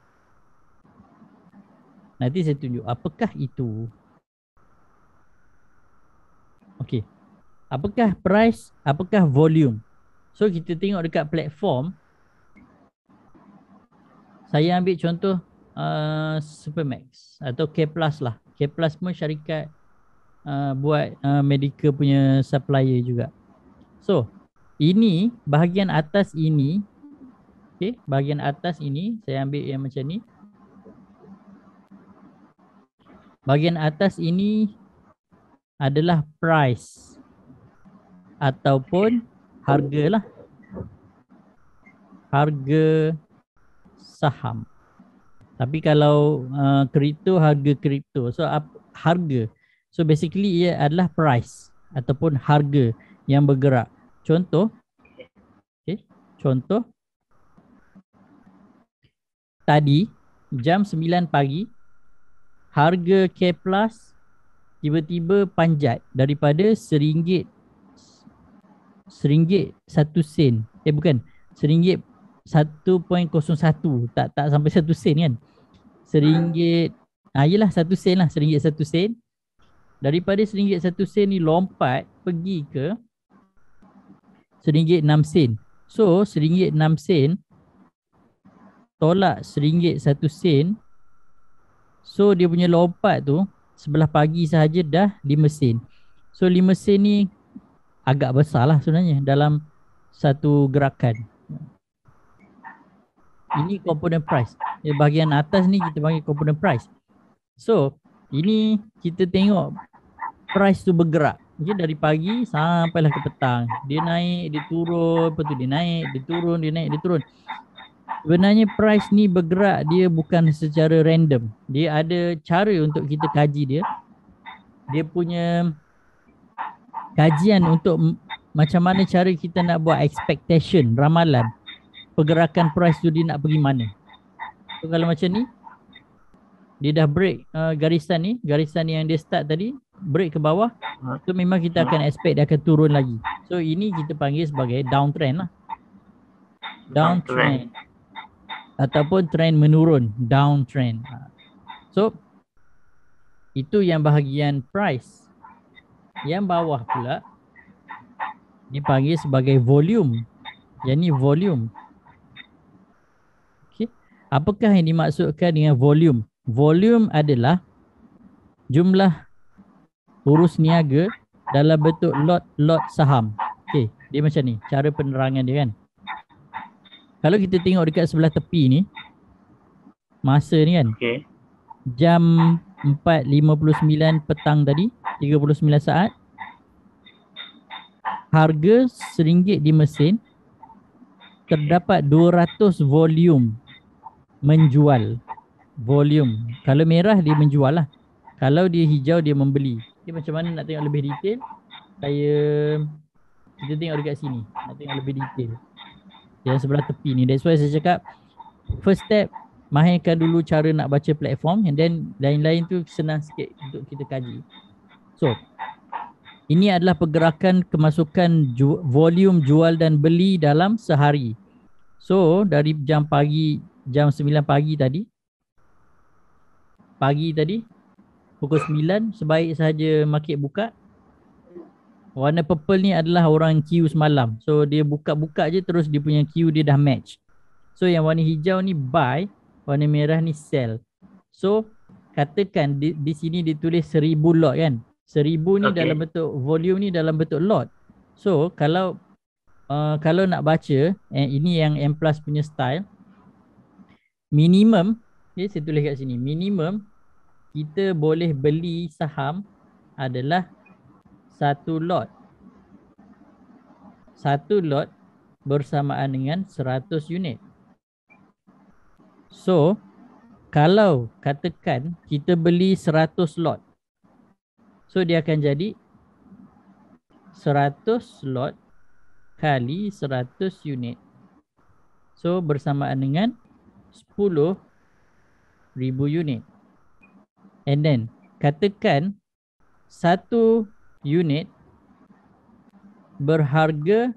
Nanti saya tunjuk apakah itu. Okey. Apakah price, apakah volume? So kita tengok dekat platform. Saya ambil contoh Supermax atau K Plus lah. K Plus pun syarikat buat medical punya supplier juga. So ini bahagian atas ini. Okay, bahagian atas ini saya ambil yang macam ni. Bahagian atas ini adalah price ataupun harga lah. Harga saham. Tapi kalau kripto, harga kripto. So harga. So basically ia adalah price ataupun harga yang bergerak. Contoh. Okay, contoh. Tadi jam 9 pagi harga K Plus tiba-tiba panjat daripada RM1 1 sen. Bukan, RM1 1.01, tak sampai 1 sen kan. RM1 yelah 1 sen lah, RM1 1 sen. Daripada RM1 1 sen ni lompat pergi ke RM1 6 sen. So RM1 6 sen tolak RM1 1 sen. So dia punya lompat tu sebelah pagi sahaja dah 5 sen. So 5 sen ni agak besar lah sebenarnya dalam satu gerakan. Ini component price. Bahagian atas ni kita panggil component price. So ini kita tengok price tu bergerak. Okay, dari pagi sampailah ke petang. Dia naik, dia turun, lepas tu dia naik, dia turun, dia naik, dia turun. Sebenarnya price ni bergerak dia bukan secara random. Dia ada cara untuk kita kaji dia. Dia punya kajian untuk macam mana cara kita nak buat expectation, ramalan pergerakan price tu dia nak pergi mana. So kalau macam ni dia dah break garisan ni, garisan yang dia start tadi break ke bawah, so memang kita akan expect dia akan turun lagi. So ini kita panggil sebagai downtrend lah. Downtrend ataupun trend menurun, downtrend. So itu yang bahagian price. Yang bawah pula dipanggil sebagai volume. Yang ni volume. Okay. Apakah yang dimaksudkan dengan volume? Volume adalah jumlah urus niaga dalam bentuk lot saham. Okay, dia macam ni cara penerangan dia kan. Kalau kita tengok dekat sebelah tepi ni, masa ni kan, jam 4.59 petang tadi, 39 saat, harga RM1 di mesin, terdapat 200 volume menjual. Volume, kalau merah dia menjual lah, kalau dia hijau dia membeli. Okay, macam mana nak tengok lebih detail, kita tengok dekat sini, nak tengok lebih detail yang sebelah tepi ni. That's why saya cakap first step, mahirkan dulu cara nak baca platform, and then lain-lain tu senang sikit untuk kita kaji. So ini adalah pergerakan kemasukan volume jual dan beli dalam sehari. So dari jam 9 pagi tadi, pukul 9 sebaik sahaja market buka. Warna purple ni adalah orang queue semalam. So dia buka-buka je terus dia punya queue dia dah match. So yang warna hijau ni buy, warna merah ni sell. So katakan di sini ditulis 1000 lot kan. 1000 ni dalam bentuk volume ni dalam bentuk lot. So kalau nak baca, ini yang M+ punya style. minimum, okay, saya tulis kat sini, minimum kita boleh beli saham adalah satu lot. Satu lot bersamaan dengan 100 unit. So, kalau katakan kita beli 100 lot, so dia akan jadi 100 lot kali 100 unit. So, bersamaan dengan 10,000 unit. And then, katakan satu unit berharga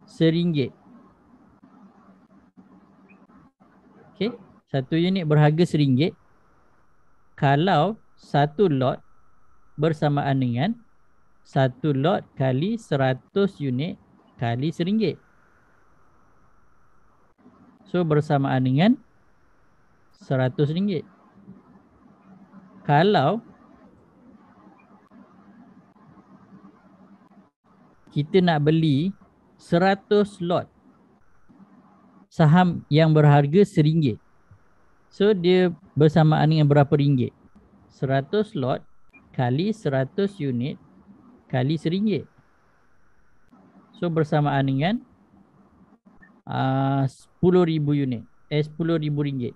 RM1. Okay, satu unit berharga RM1. Kalau satu lot bersamaan dengan satu lot kali 100 unit kali RM1. So, bersamaan dengan RM100. Kalau kita nak beli 100 lot saham yang berharga RM1, so dia bersamaan dengan berapa ringgit? 100 lot kali 100 unit kali RM1. So, bersamaan dengan 10,000 unit. 10,000 ringgit.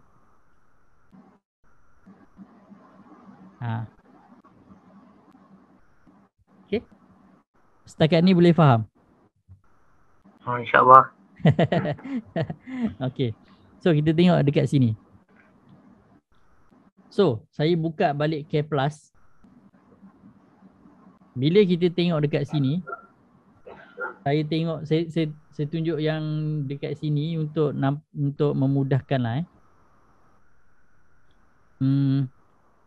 Okay. Setakat ni boleh faham? InsyaAllah. Okay. So, kita tengok dekat sini. So, saya buka balik K Plus. Bila kita tengok dekat sini, saya tengok, saya tunjuk yang dekat sini untuk memudahkan lah.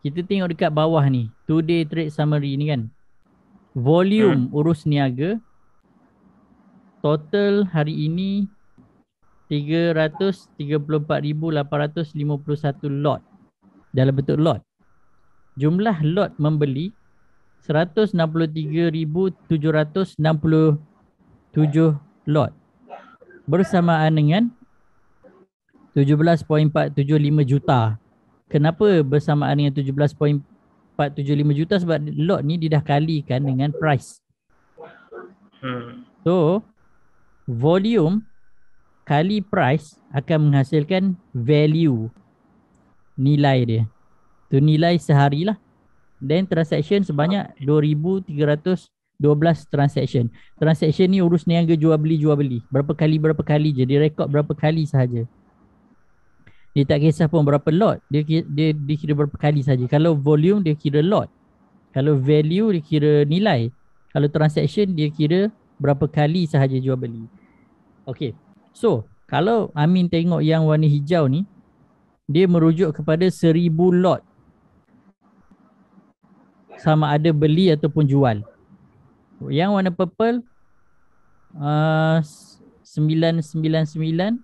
Kita tengok dekat bawah ni, today trade summary ni kan. Volume urus niaga total hari ini 334,851 lot dalam bentuk lot. Jumlah lot membeli 163,767 lot bersamaan dengan 17.475 juta. Kenapa bersamaan dengan 17.475 juta? Sebab lot ni dia dah kalikan dengan price. So, volume kali price akan menghasilkan value, nilai dia. Tu nilai sehari lah. Then transaction sebanyak 2,312 transaction. Transaction ni urus niaga jual beli. Berapa kali je. Dia rekod berapa kali sahaja. Dia tak kisah pun berapa lot. Dia kira berapa kali saja. Kalau volume dia kira lot. Kalau value dia kira nilai. Kalau transaction dia kira berapa kali sahaja jual beli. Okay. So, kalau Amin tengok yang warna hijau ni, dia merujuk kepada 1,000 lot. Sama ada beli ataupun jual. Yang warna purple 999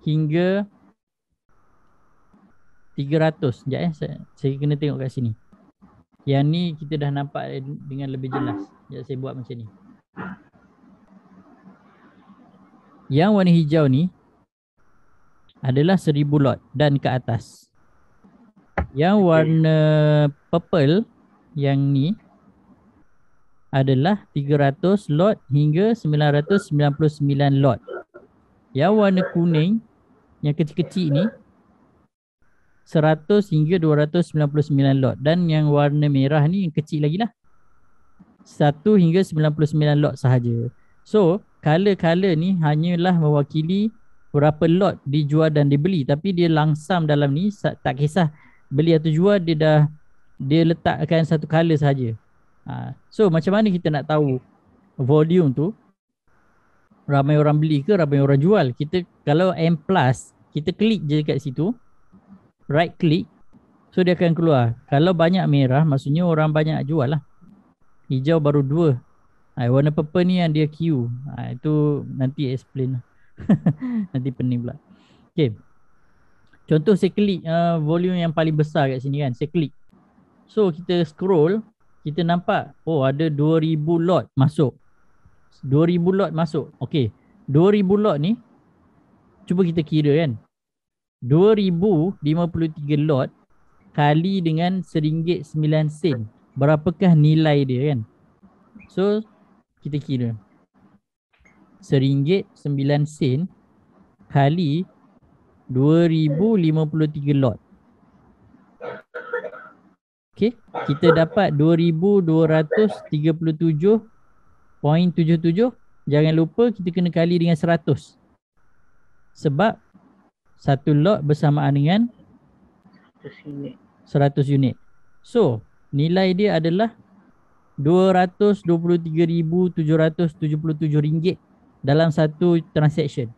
hingga 300. Sekejap saya kena tengok kat sini. Yang ni kita dah nampak dengan lebih jelas. Sekejap saya buat macam ni. Yang warna hijau ni adalah 1,000 lot dan ke atas. Yang warna purple yang ni adalah 300 lot hingga 999 lot. Yang warna kuning yang kecil-kecil ni 100 hingga 299 lot. Dan yang warna merah ni yang kecil lagi lah, 1 hingga 99 lot sahaja. So, color-color ni hanyalah mewakili berapa lot dijual dan dibeli. Tapi dia langsam dalam ni, tak kisah beli atau jual, dia letakkan satu color sahaja. So, macam mana kita nak tahu volume tu? Ramai orang beli ke ramai orang jual? Kita kalau M+, kita klik je kat situ. Right click. So, dia akan keluar. Kalau banyak merah, maksudnya orang banyak jual lah. Hijau baru 2. Warna purple ni yang dia Q. Itu nanti explain lah. Nanti pening pula. Okay. Contoh saya klik volume yang paling besar kat sini kan. Saya klik. So, kita scroll. Kita nampak, oh ada 2,000 lot masuk. 2,000 lot masuk. Okay. 2,000 lot ni, cuba kita kira kan. 2053 lot kali dengan RM1.09. Berapakah nilai dia kan? So kita kira RM1.09 kali 2053 lot. Okay, kita dapat 2237.77. Jangan lupa kita kena kali dengan 100. Sebab satu lot bersamaan dengan 100 unit. So, nilai dia adalah RM223,777 dalam satu transaction.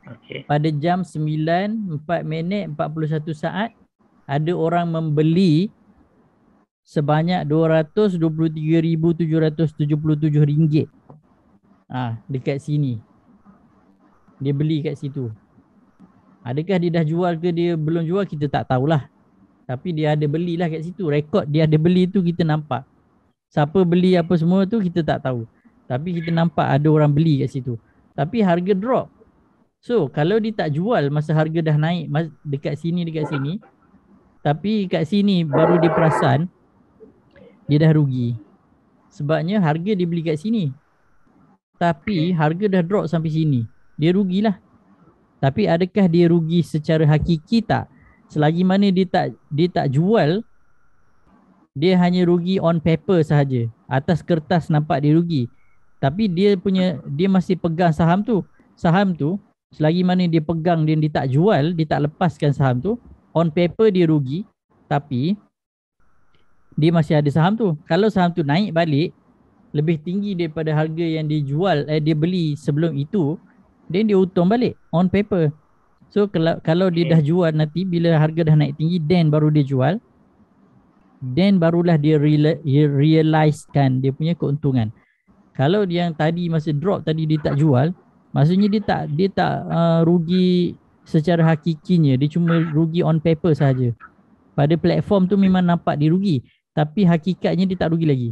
Okay. Pada jam 9:04:41 ada orang membeli sebanyak RM223,777. Dekat sini. Dia beli kat situ. Adakah dia dah jual ke dia belum jual, kita tak tahulah. Tapi dia ada belilah kat situ. Rekod dia ada beli tu kita nampak. Siapa beli apa semua tu kita tak tahu. Tapi kita nampak ada orang beli kat situ. Tapi harga drop. So kalau dia tak jual masa harga dah naik dekat sini, tapi kat sini baru dia perasan dia dah rugi. Sebabnya harga dia beli kat sini, tapi harga dah drop sampai sini, dia rugilah. Tapi adakah dia rugi secara hakiki? Tak. Selagi mana dia tak jual, dia hanya rugi on paper sahaja. Atas kertas nampak dia rugi. Tapi dia masih pegang saham tu. Saham tu selagi mana dia pegang dia tak jual, dia tak lepaskan saham tu, on paper dia rugi, tapi dia masih ada saham tu. Kalau saham tu naik balik lebih tinggi daripada harga yang dia jual, dia beli sebelum itu, then dia untung balik on paper. So kalau dia dah jual nanti, bila harga dah naik tinggi, then baru dia jual, then barulah dia realizekan dia punya keuntungan. Kalau dia yang tadi masa drop tadi dia tak jual, maksudnya dia tak rugi secara hakikinya, dia cuma rugi on paper sahaja. Pada platform tu memang nampak dia rugi, tapi hakikatnya dia tak rugi lagi.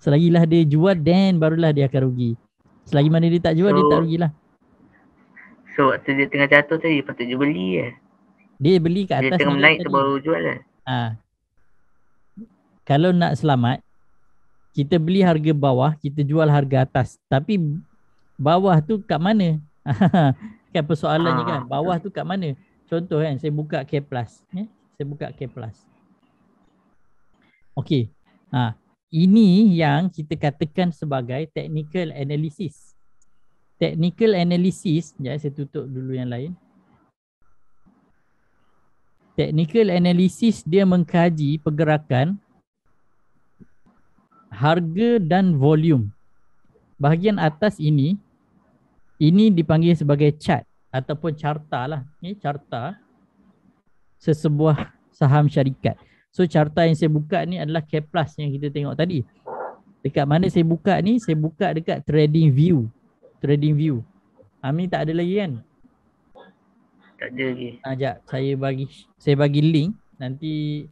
Selagilah dia jual, then barulah dia akan rugi. Selagi mana dia tak jual, dia tak rugilah. So waktu dia tengah jatuh tadi patut dia beli Dia beli kat atas. Dia tengah naik tu baru jual Kalau nak selamat, kita beli harga bawah, kita jual harga atas. Tapi bawah tu kat mana? Kan persoalannya kan, bawah tu kat mana? Contoh kan, saya buka K+. Saya buka K+. Okey. Ini yang kita katakan sebagai technical analysis. Technical analysis, sekejap saya tutup dulu yang lain. Technical analysis dia mengkaji pergerakan harga dan volume. Bahagian atas ini dipanggil sebagai chart ataupun carta lah. Ini carta sesebuah saham syarikat. So carta yang saya buka ni adalah K+ yang kita tengok tadi. Dekat mana saya buka ni? Saya buka dekat Trading View. Ni tak ada lagi kan? Tak ada lagi. Sekejap, saya bagi link. Nanti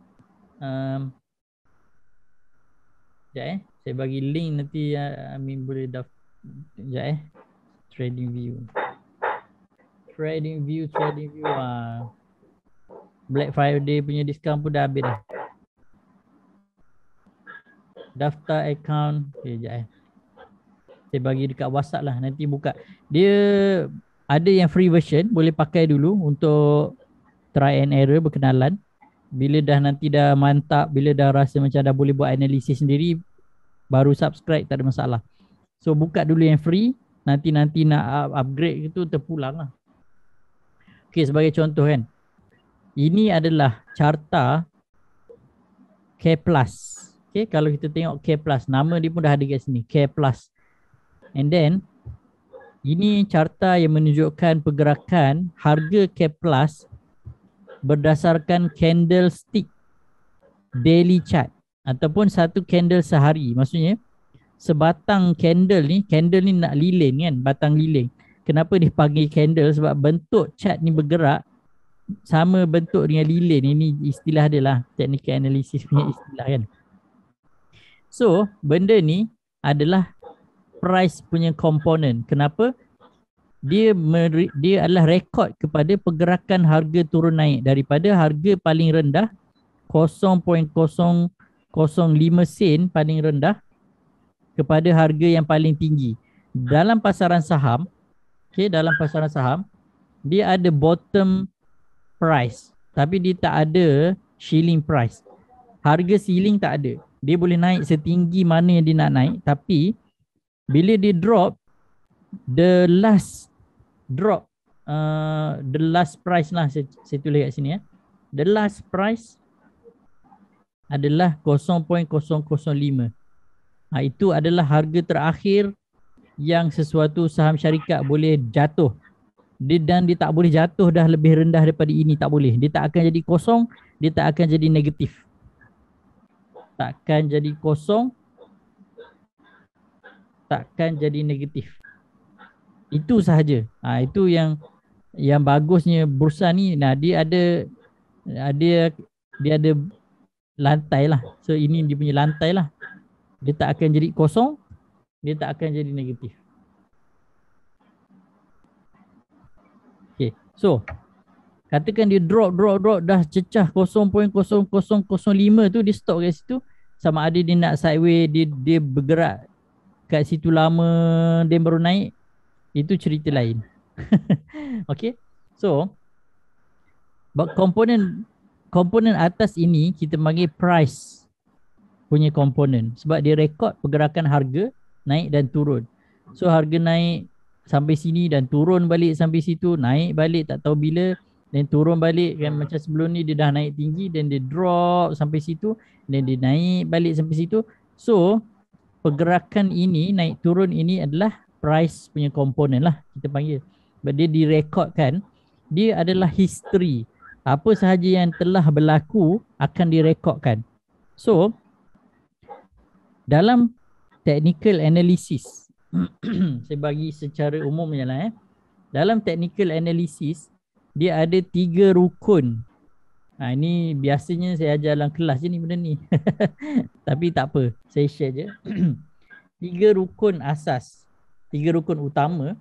sekejap saya bagi link nanti Amin boleh sekejap Trading View. Black Friday punya diskaun pun dah habis dah. Daftar account. Sekejap saya bagi dekat WhatsApp lah, nanti buka. Dia ada yang free version, boleh pakai dulu untuk try and error, berkenalan. Bila dah nanti dah mantap, bila dah rasa macam dah boleh buat analisis sendiri, baru subscribe, tak ada masalah. So buka dulu yang free, nanti nak upgrade itu terpulang lah. Okay, sebagai contoh kan, ini adalah carta K+. Okay, kalau kita tengok K+, nama dia pun dah ada kat sini, K+. And then ini carta yang menunjukkan pergerakan harga K+ berdasarkan candlestick daily chart ataupun satu candle sehari. Maksudnya sebatang candle ni nak lilin kan, batang lilin. Kenapa dia panggil candle? Sebab bentuk chart ni bergerak sama bentuk dengan lilin. Ini istilah dia lah, technical analysis punya istilah kan. So benda ni adalah price punya komponen. Kenapa? dia adalah rekod kepada pergerakan harga turun naik daripada harga paling rendah 0.005 sen paling rendah kepada harga yang paling tinggi. Dalam pasaran saham, dalam pasaran saham dia ada bottom price tapi dia tak ada ceiling price. Harga ceiling tak ada. Dia boleh naik setinggi mana yang dia nak naik, tapi bila dia drop, the last price lah, saya tulis kat sini ya. The last price adalah 0.005. Itu adalah harga terakhir yang sesuatu saham syarikat boleh jatuh. Dan dia tak boleh jatuh dah lebih rendah daripada ini, tak boleh. Dia tak akan jadi kosong, dia tak akan jadi negatif. Takkan jadi kosong, takkan jadi negatif. Itu sahaja. Itu yang bagusnya bursa ni. Dia ada lantai lah. So ini dia punya lantai lah. Dia tak akan jadi kosong, dia tak akan jadi negatif. Okay, so katakan dia drop dah cecah 0.0005 tu, dia stop kat situ. Sama ada dia nak sideways, dia bergerak kat situ lama, dia baru naik, itu cerita lain. Okay, so komponen atas ini kita panggil price punya komponen, sebab dia rekod pergerakan harga naik dan turun. So harga naik sampai sini dan turun balik sampai situ, naik balik tak tahu bila, dan turun balik kan. Macam sebelum ni dia dah naik tinggi dan dia drop sampai situ, dan dia naik balik sampai situ. So pergerakan ini, naik turun ini adalah price punya komponen lah kita panggil. Sebab dia direkodkan, dia adalah history. Apa sahaja yang telah berlaku akan direkodkan. So dalam technical analysis saya bagi secara umum je lah dalam technical analysis dia ada 3 rukun. Ini biasanya saya ajar dalam kelas je ni benda ni. Tapi tak apa, saya share je. 3 rukun asas, 3 rukun utama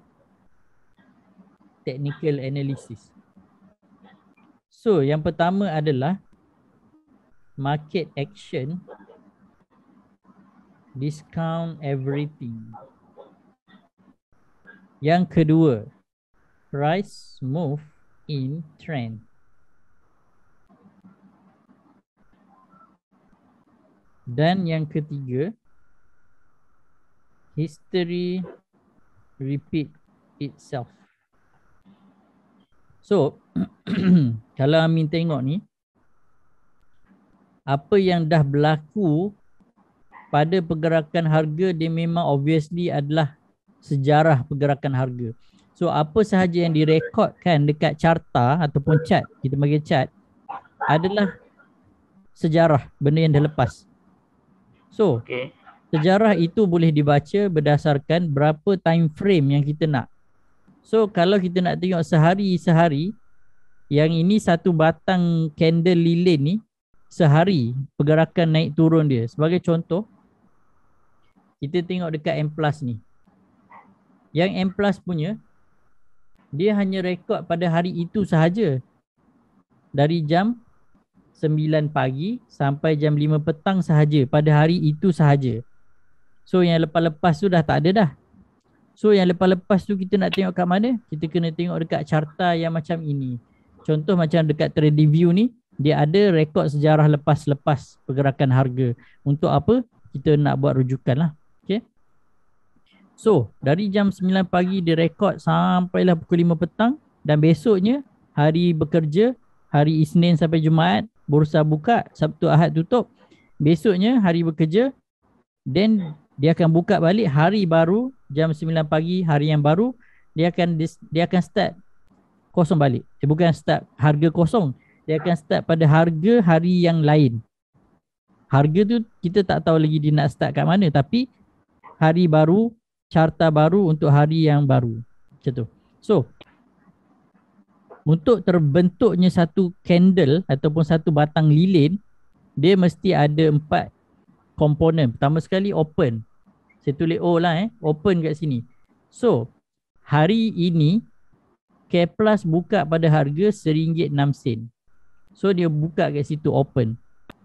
technical analysis. So yang pertama adalah market action, discount everything. Yang kedua, price move in trend. Dan yang ketiga, history repeat itself. So kalau Amin tengok ni, apa yang dah berlaku pada pergerakan harga, dia memang obviously adalah sejarah pergerakan harga. So apa sahaja yang direkodkan dekat carta ataupun chart, kita panggil chart, adalah sejarah benda yang dah lepas. So sejarah itu boleh dibaca berdasarkan berapa time frame yang kita nak. So kalau kita nak tengok sehari-sehari, yang ini satu batang candle lilin ni, sehari pergerakan naik turun dia. Sebagai contoh, kita tengok dekat M Plus ni. Yang M Plus punya, dia hanya rekod pada hari itu sahaja. Dari jam 9 pagi sampai jam 5 petang sahaja, pada hari itu sahaja. So yang lepas-lepas tu dah tak ada dah. So yang lepas-lepas tu kita nak tengok kat mana? Kita kena tengok dekat carta yang macam ini. Contoh macam dekat TradingView ni, dia ada rekod sejarah lepas-lepas pergerakan harga. Untuk apa? Kita nak buat rujukan lah. Okay. So dari jam 9 pagi dia rekod sampailah pukul 5 petang. Dan besoknya hari bekerja, hari Isnin sampai Jumaat, bursa buka, Sabtu Ahad tutup. Besoknya hari bekerja, then dia akan buka balik hari baru, jam 9 pagi, hari yang baru, dia akan start kosong balik. Dia bukan start harga kosong, dia akan start pada harga hari yang lain. Harga tu kita tak tahu lagi dia nak start kat mana, tapi hari baru, carta baru untuk hari yang baru. Macam tu. So untuk terbentuknya satu candle ataupun satu batang lilin, dia mesti ada 4 komponen. Pertama sekali open. Saya tulis O lah open kat sini. So hari ini Care Plus buka pada harga RM1.06. So dia buka kat situ open.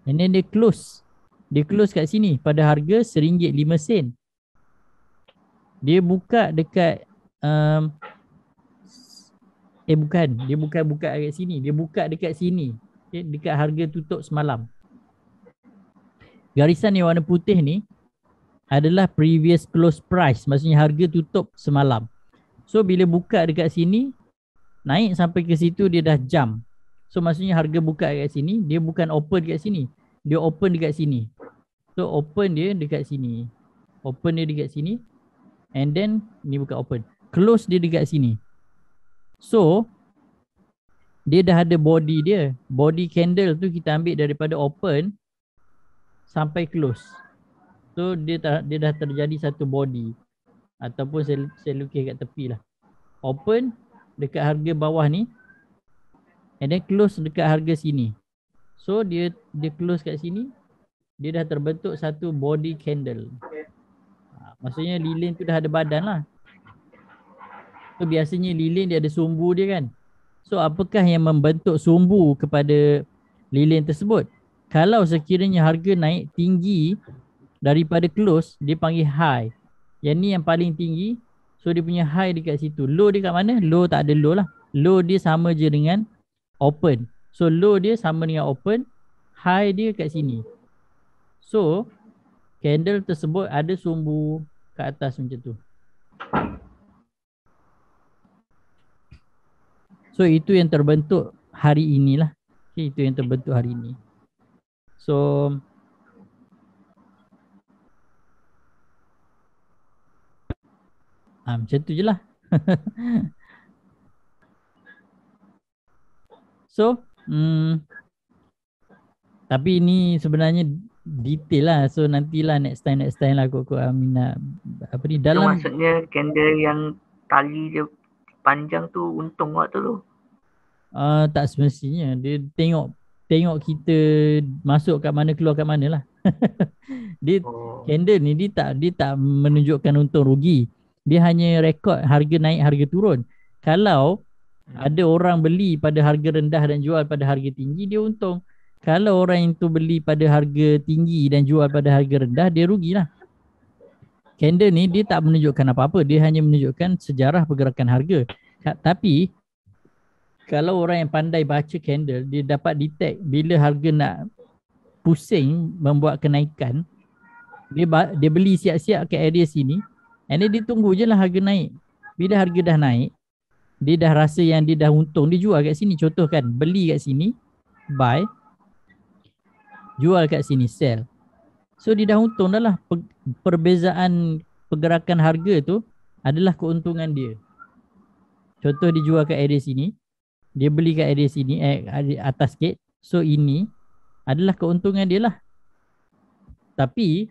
And then dia close. Dia close kat sini pada harga RM1.05. Dia buka dekat bukan. Dia bukan buka dekat sini. Dia buka dekat sini. Okay, dekat harga tutup semalam. Garisan yang warna putih ni adalah previous close price. Maksudnya harga tutup semalam. So bila buka dekat sini, naik sampai ke situ dia dah jump. So maksudnya harga buka dekat sini, dia bukan open dekat sini. Dia open dekat sini. So open dia dekat sini. Open dia dekat sini. And then ni bukan open. Close dia dekat sini. So dia dah ada body dia. Body candle tu kita ambil daripada open sampai close. So dia dah terjadi satu body. Ataupun saya lukis kat tepi lah. Open dekat harga bawah ni. And then close dekat harga sini. So dia close kat sini. Dia dah terbentuk satu body candle. Maksudnya lilin tu dah ada badan lah. So biasanya lilin dia ada sumbu dia kan. So apakah yang membentuk sumbu kepada lilin tersebut? Kalau sekiranya harga naik tinggi daripada close, dia panggil high. Yang ni yang paling tinggi. So dia punya high dekat situ. Low dia kat mana? Low tak ada low lah. Low dia sama je dengan open. So low dia sama dengan open. High dia kat sini. So candle tersebut ada sumbu kat atas macam tu. So itu yang terbentuk hari inilah. Okay, itu yang terbentuk hari ini. So macam tu je lah. So tapi ini sebenarnya detail lah. So nantilah next time lah kok Aminah apa ni dalam. So maksudnya candle yang tali dia panjang tu untung waktu tu. Tak semestinya. Dia tengok kita masuk kat mana keluar kat mana lah. Dia candle ni dia tak menunjukkan untung rugi. Dia hanya rekod harga naik harga turun. Kalau ada orang beli pada harga rendah dan jual pada harga tinggi, dia untung. Kalau orang itu beli pada harga tinggi dan jual pada harga rendah, dia rugilah. Candle ni dia tak menunjukkan apa-apa. Dia hanya menunjukkan sejarah pergerakan harga. Tapi kalau orang yang pandai baca candle, dia dapat detect bila harga nak pusing membuat kenaikan, dia beli siap-siap ke area sini, and then dia tunggu je lah harga naik. Bila harga dah naik, dia dah rasa yang dia dah untung, dia jual kat sini. Contoh kan, beli kat sini, buy, jual kat sini, sell. So dia dah untung dah lah. Perbezaan pergerakan harga tu adalah keuntungan dia. Contoh dia jual kat area sini, dia beli kat area sini, atas sikit. So ini adalah keuntungan dia lah. Tapi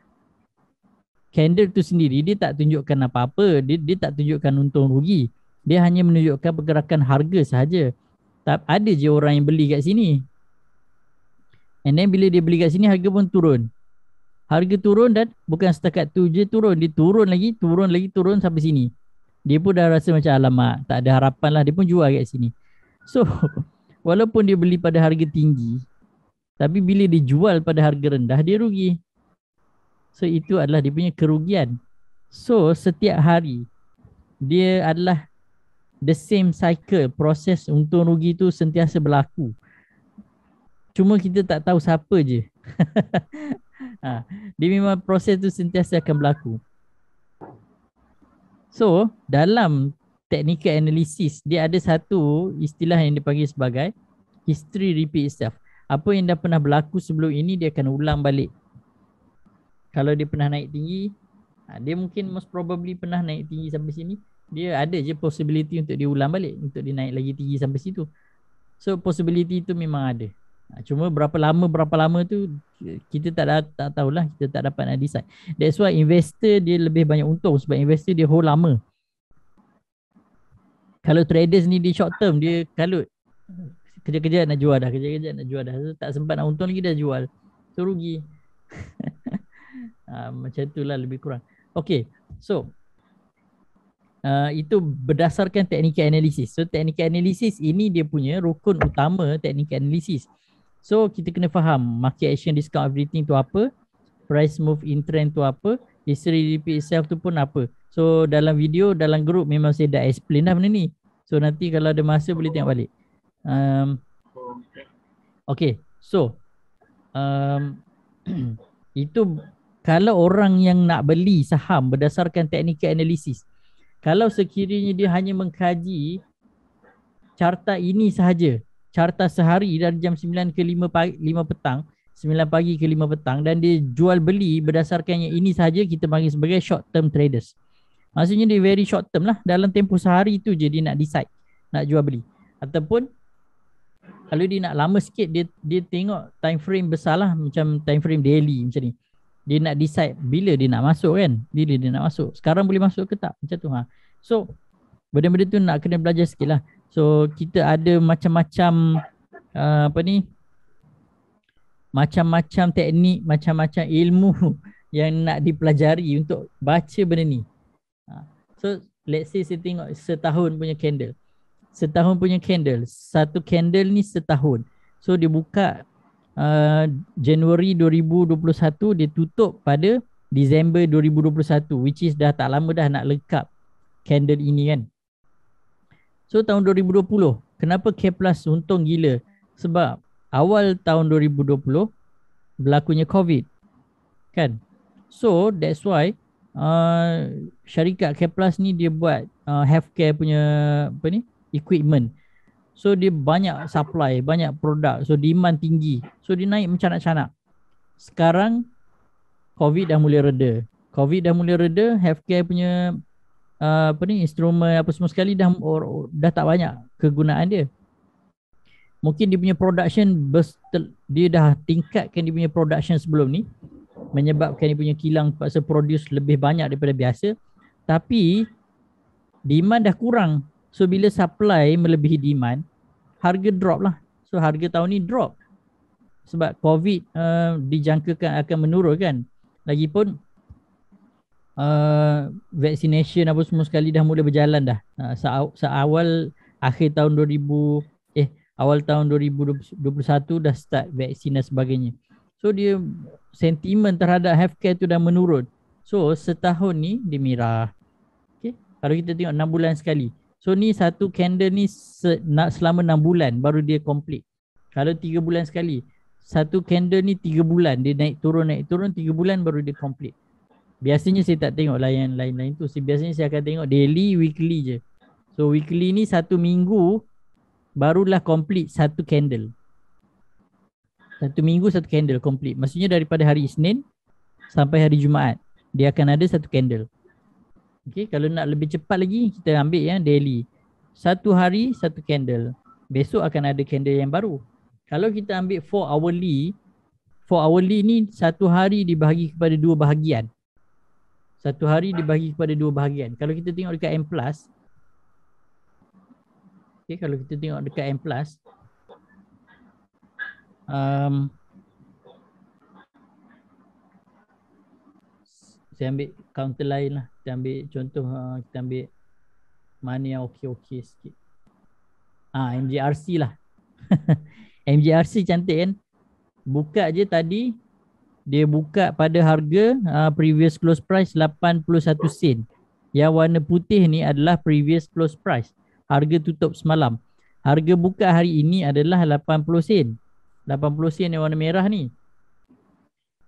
candle tu sendiri dia tak tunjukkan apa-apa. Dia tak tunjukkan untung rugi. Dia hanya menunjukkan pergerakan harga sahaja. Ada je orang yang beli kat sini. And then bila dia beli kat sini, harga pun turun. Harga turun dan bukan setakat tu je turun. Dia turun lagi sampai sini. Dia pun dah rasa macam alamak, tak ada harapan lah. Dia pun jual kat sini. So walaupun dia beli pada harga tinggi, tapi bila dia jual pada harga rendah, dia rugi. So itu adalah dia punya kerugian. So setiap hari dia adalah the same cycle. Proses untung rugi tu sentiasa berlaku. Cuma kita tak tahu siapa je. Dia memang proses tu sentiasa akan berlaku. So dalam technical analysis, dia ada satu istilah yang dipanggil sebagai history repeat itself. Apa yang dah pernah berlaku sebelum ini, dia akan ulang balik. Kalau dia pernah naik tinggi, dia mungkin most probably pernah naik tinggi sampai sini, dia ada je possibility untuk dia ulang balik, untuk dia naik lagi tinggi sampai situ. So possibility tu memang ada. Cuma berapa lama tu kita tak tahulah, kita tak dapat nak decide. That's why investor dia lebih banyak untung, sebab investor dia hold lama. Kalau traders ni di short term, dia kalut. Kejap-kejap nak jual dah, So, tak sempat nak untung lagi dah jual. So rugi. Macam itulah lebih kurang. Okay, so Itu berdasarkan technical analysis. So technical analysis ini dia punya rukun utama technical analysis. So kita kena faham market action, discount, everything tu apa, price move in trend tu apa, history repeat itself tu pun apa. So dalam video, dalam group memang saya dah explain dah benda ni. So nanti kalau ada masa boleh tengok balik. Okay, so itu kalau orang yang nak beli saham berdasarkan technical analysis, kalau sekiranya dia hanya mengkaji carta ini sahaja, carta sehari dari jam 9 ke 5 petang, 9 pagi ke 5 petang, dan dia jual beli berdasarkan yang ini sahaja, kita panggil sebagai short term traders. Maksudnya dia very short term lah, dalam tempoh sehari tu je dia nak decide nak jual beli. Ataupun kalau dia nak lama sikit, dia tengok time frame besar lah, macam time frame daily macam ni. Dia nak decide bila dia nak masuk kan, bila dia nak masuk, sekarang boleh masuk ke tak, macam tu. So benda-benda tu nak kena belajar sikit lah. So kita ada macam-macam macam-macam teknik, macam-macam ilmu yang nak dipelajari untuk baca benda ni. So let's say saya tengok setahun punya candle. Setahun punya candle, satu candle ni setahun. So dia buka Januari 2021, dia tutup pada Disember 2021, which is dah tak lama dah nak lengkap candle ini kan. So tahun 2020, kenapa K Plus untung gila? Sebab awal tahun 2020 berlakunya COVID kan. So that's why syarikat K Plus ni dia buat healthcare punya equipment. So dia banyak supply, banyak produk. So demand tinggi. So dia naik mencanak-canak. Sekarang COVID dah mulai reda. Healthcare punya instrumen apa semua sekali dah tak banyak kegunaan dia. Mungkin dia punya production dia dah tingkatkan dia punya production sebelum ni, menyebabkan dia punya kilang terpaksa produce lebih banyak daripada biasa. Tapi demand dah kurang. So bila supply melebihi demand, harga drop lah. So harga tahun ni drop sebab COVID dijangkakan akan menurun kan. Lagipun vaccination apa semua sekali dah mulai berjalan dah. Akhir tahun 2000 awal tahun 2021 dah start vaksin dan sebagainya. So dia sentimen terhadap healthcare tu dah menurun. So setahun ni dia merah. Okay? Kalau kita tengok 6 bulan sekali. So ni satu candle ni selama 6 bulan baru dia complete. Kalau 3 bulan sekali, satu candle ni 3 bulan dia naik turun 3 bulan baru dia complete. Biasanya saya tak tengok lah yang lain-lain tu. Biasanya saya akan tengok daily, weekly je. So weekly ni 1 minggu barulah complete satu candle. 1 minggu 1 candle complete. Maksudnya daripada hari Isnin sampai hari Jumaat dia akan ada 1 candle. Okay, kalau nak lebih cepat lagi kita ambil yang daily. 1 hari 1 candle. Besok akan ada candle yang baru. Kalau kita ambil 4 hourly ni 1 hari dibahagi kepada 2 bahagian. 1 hari dibahagi kepada 2 bahagian. Kalau kita tengok dekat M+, okay, kalau kita tengok dekat M+, saya ambil counter lain lah. Kita ambil contoh, kita ambil mana yang okey-okey sikit. MJRC lah. MJRC cantik kan. Buka je tadi, dia buka pada harga previous close price 81 sen. Yang warna putih ni adalah previous close price, harga tutup semalam. Harga buka hari ini adalah 80 sen. 80 sen yang warna merah ni.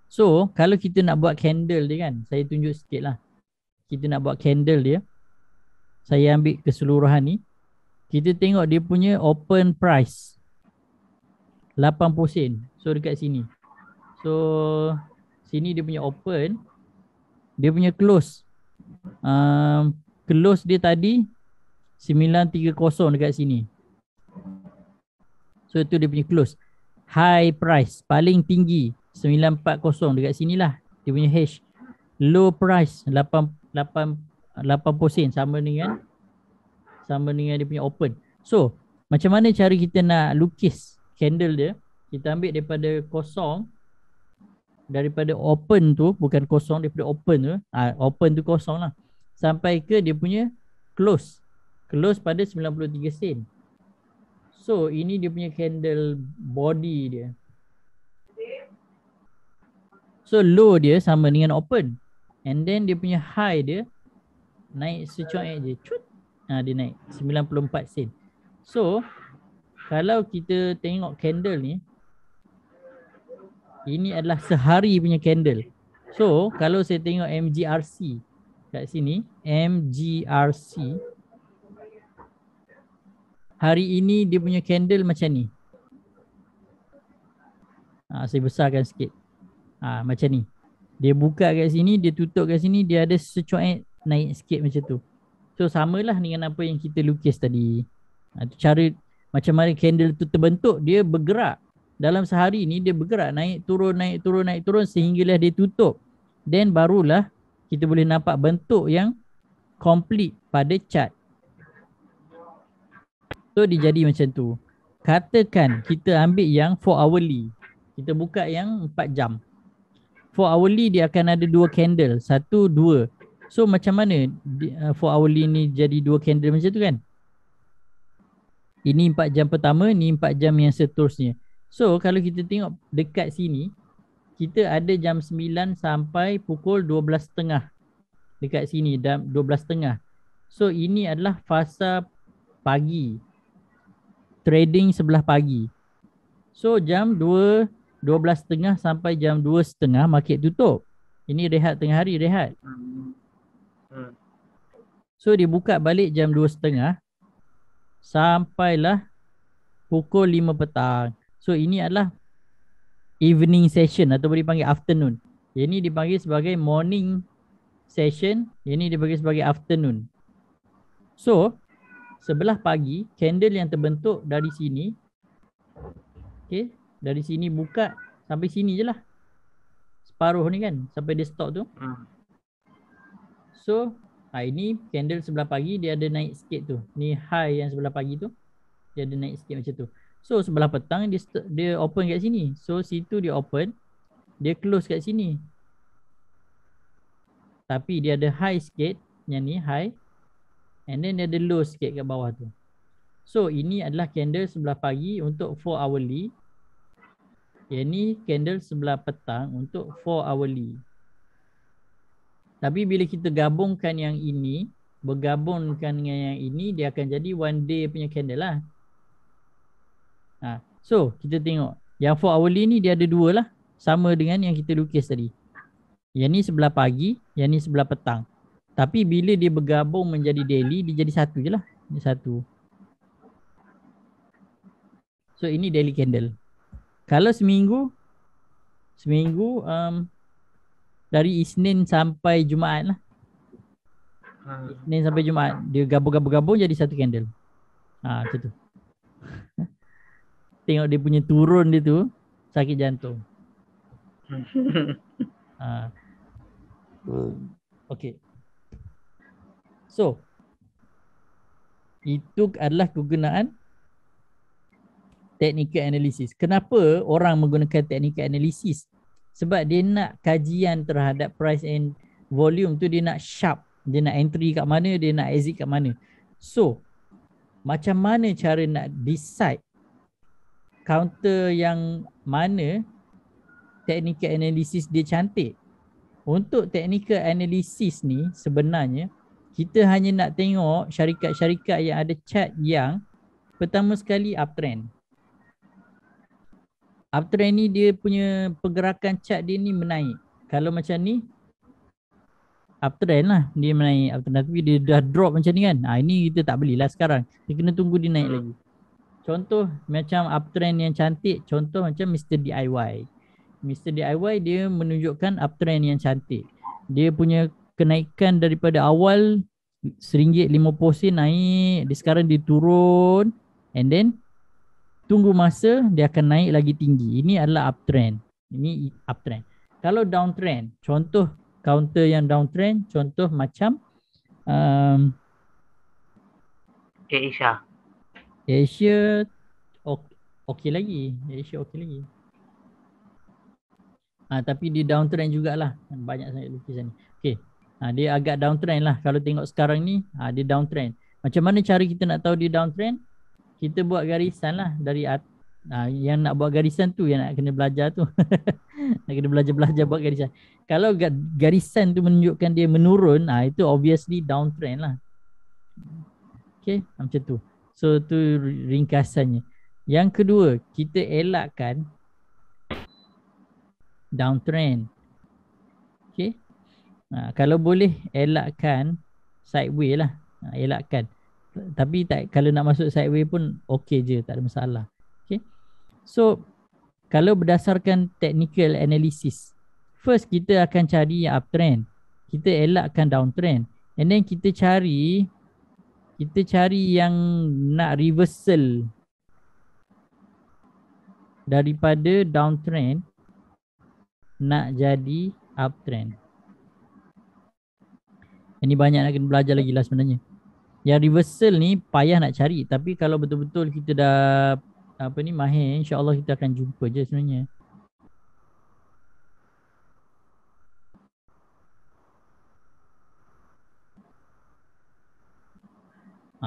So kalau kita nak buat candle dia kan, saya tunjuk sikit lah. Kita nak buat candle dia, saya ambil keseluruhan ni. Kita tengok dia punya open price 80 sen. So dekat sini. So sini dia punya open, dia punya close. Close dia tadi 930 dekat sini. So itu dia punya close. High price paling tinggi 940 dekat sinilah dia punya H. Low price 80 sen, sama dengan dia punya open. So macam mana cara kita nak lukis candle dia? Kita ambil daripada kosong, daripada open tu, bukan kosong, daripada open tu, open tu kosong lah, sampai ke dia punya close pada 93 sen. So ini dia punya candle body dia. So low dia sama dengan open, and then dia punya high dia naik secuek je, cut. Dia naik 94 sen. So kalau kita tengok candle ni, ini adalah sehari punya candle. So kalau saya tengok MGRC kat sini, MGRC hari ini dia punya candle macam ni. Saya besarkan sikit. Macam ni. Dia buka kat sini, dia tutup kat sini, dia ada secuek naik sikit macam tu. So samalah dengan apa yang kita lukis tadi. Cara macam mana candle tu terbentuk, dia bergerak. Dalam sehari ni dia bergerak, naik turun sehinggalah dia tutup. Then barulah kita boleh nampak bentuk yang complete pada chart. So dia jadi macam tu. Katakan kita ambil yang 4 hourly. Kita buka yang 4 jam. 4 hourly dia akan ada 2 candle. 1, 2. So macam mana 4 hourly ni jadi 2 candle macam tu kan? Ini 4 jam pertama, ni 4 jam yang seterusnya. So kalau kita tengok dekat sini, kita ada jam 9 sampai pukul 12.30. Dekat sini 12.30. So ini adalah fasa pagi. Trading sebelah pagi. So jam 12.30 sampai jam 2.30 market tutup. Ini rehat tengah hari, rehat. So dia buka balik jam 2.30 sampailah pukul 5 petang. So ini adalah evening session ataupun dipanggil afternoon. Yang ini dipanggil sebagai morning session, yang ini dipanggil sebagai afternoon. So sebelah pagi candle yang terbentuk dari sini, okay, dari sini buka sampai sini je lah, separuh ni kan, sampai dia stop tu. So ini candle sebelah pagi dia ada naik sikit tu. Ni high yang sebelah pagi tu, dia ada naik sikit macam tu. So sebelah petang dia open kat sini. So situ dia open, dia close kat sini. Tapi dia ada high sikit, yang ni high, and then dia ada low sikit kat bawah tu. So ini adalah candle sebelah pagi untuk 4 hourly. Yang ni candle sebelah petang untuk 4 hourly. Tapi bila kita gabungkan yang ini, bergabungkan dengan yang ini, dia akan jadi one day punya candle lah. So kita tengok yang 4 hourly ni dia ada 2 lah, sama dengan yang kita lukis tadi. Yang ni sebelah pagi, yang ni sebelah petang. Tapi bila dia bergabung menjadi daily, dia jadi satu je lah. Ini satu. So ini daily candle. Kalau seminggu dari Isnin sampai Jumaat lah. Isnin sampai Jumaat dia gabung jadi satu candle. Macam tu. Tengok dia punya turun dia tu, sakit jantung. Okay. So itu adalah kegunaan technical analysis. Kenapa orang menggunakan technical analysis? Sebab dia nak kajian terhadap price and volume tu, dia nak sharp. Dia nak entry kat mana, dia nak exit kat mana. So macam mana cara nak decide counter yang mana technical analysis dia cantik? Untuk technical analysis ni sebenarnya kita hanya nak tengok syarikat-syarikat yang ada chart yang pertama sekali uptrend. Uptrend ni dia punya pergerakan chart dia ni menaik. Kalau macam ni uptrend lah, dia menaik uptrend. Tapi dia dah drop macam ni kan, ini kita tak belilah sekarang. Kita kena tunggu dia naik lagi. Contoh macam uptrend yang cantik, contoh macam Mr. DIY. Mr. DIY dia menunjukkan uptrend yang cantik. Dia punya kenaikan daripada awal RM1.50 naik, dia sekarang dia turun, and then tunggu masa dia akan naik lagi tinggi. Ini adalah uptrend. Ini uptrend. Kalau downtrend, contoh counter yang downtrend, contoh macam Asia okey lagi. Asia okey lagi. Tapi dia downtrend jugalah. Banyak sangat lukisan ni. Okey. Dia agak downtrend lah. Kalau tengok sekarang ni, dia downtrend. Macam mana cara kita nak tahu dia downtrend? Kita buat garisan lah dari yang nak buat garisan tu yang nak kena belajar tu. Nak kena belajar buat garisan. Kalau garisan tu menunjukkan dia menurun, itu obviously downtrend lah. Okay, macam tu. So tu ringkasannya. Yang kedua, kita elakkan downtrend. Okay. Kalau boleh elakkan sideway lah. Elakkan. Tapi kalau nak masuk sideway pun okey je, tak ada masalah. Okay. So kalau berdasarkan technical analysis, first kita akan cari yang uptrend. Kita elakkan downtrend. And then kita cari yang nak reversal daripada downtrend nak jadi uptrend. Ini banyak nak kena belajar lagi lah sebenarnya. Yang reversal ni payah nak cari, tapi kalau betul-betul kita dah mahir, insya-Allah kita akan jumpa je sebenarnya.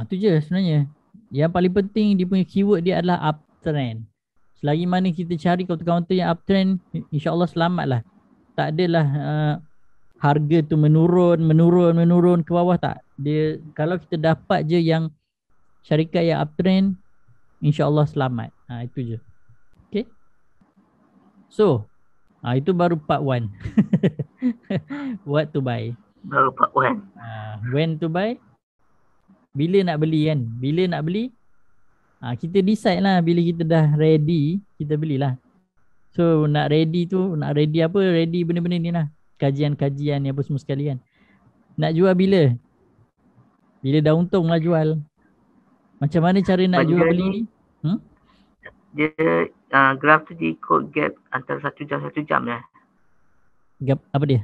Tu je sebenarnya. Yang paling penting dia punya keyword dia adalah uptrend. Selagi mana kita cari counter-counter yang uptrend, insya-Allah selamatlah. Tak adalah harga tu menurun ke bawah, tak. Dia kalau kita dapat je yang syarikat yang uptrend, insya-Allah selamat. Itu je. Okay. So, itu baru part 1. What to buy. Baru part 1. When to buy. Bila nak beli kan. Bila nak beli, kita decide lah. Bila kita dah ready, kita belilah. So nak ready apa? Ready benda-benda ni lah. Kajian-kajian ni apa semua sekali kan. Nak jual bila? Bila dah untung lah jual. Macam mana cara nak jual beli ni? Dia graf tu dia ikut gap antara 1 jam 1 jam lah. Gap apa dia?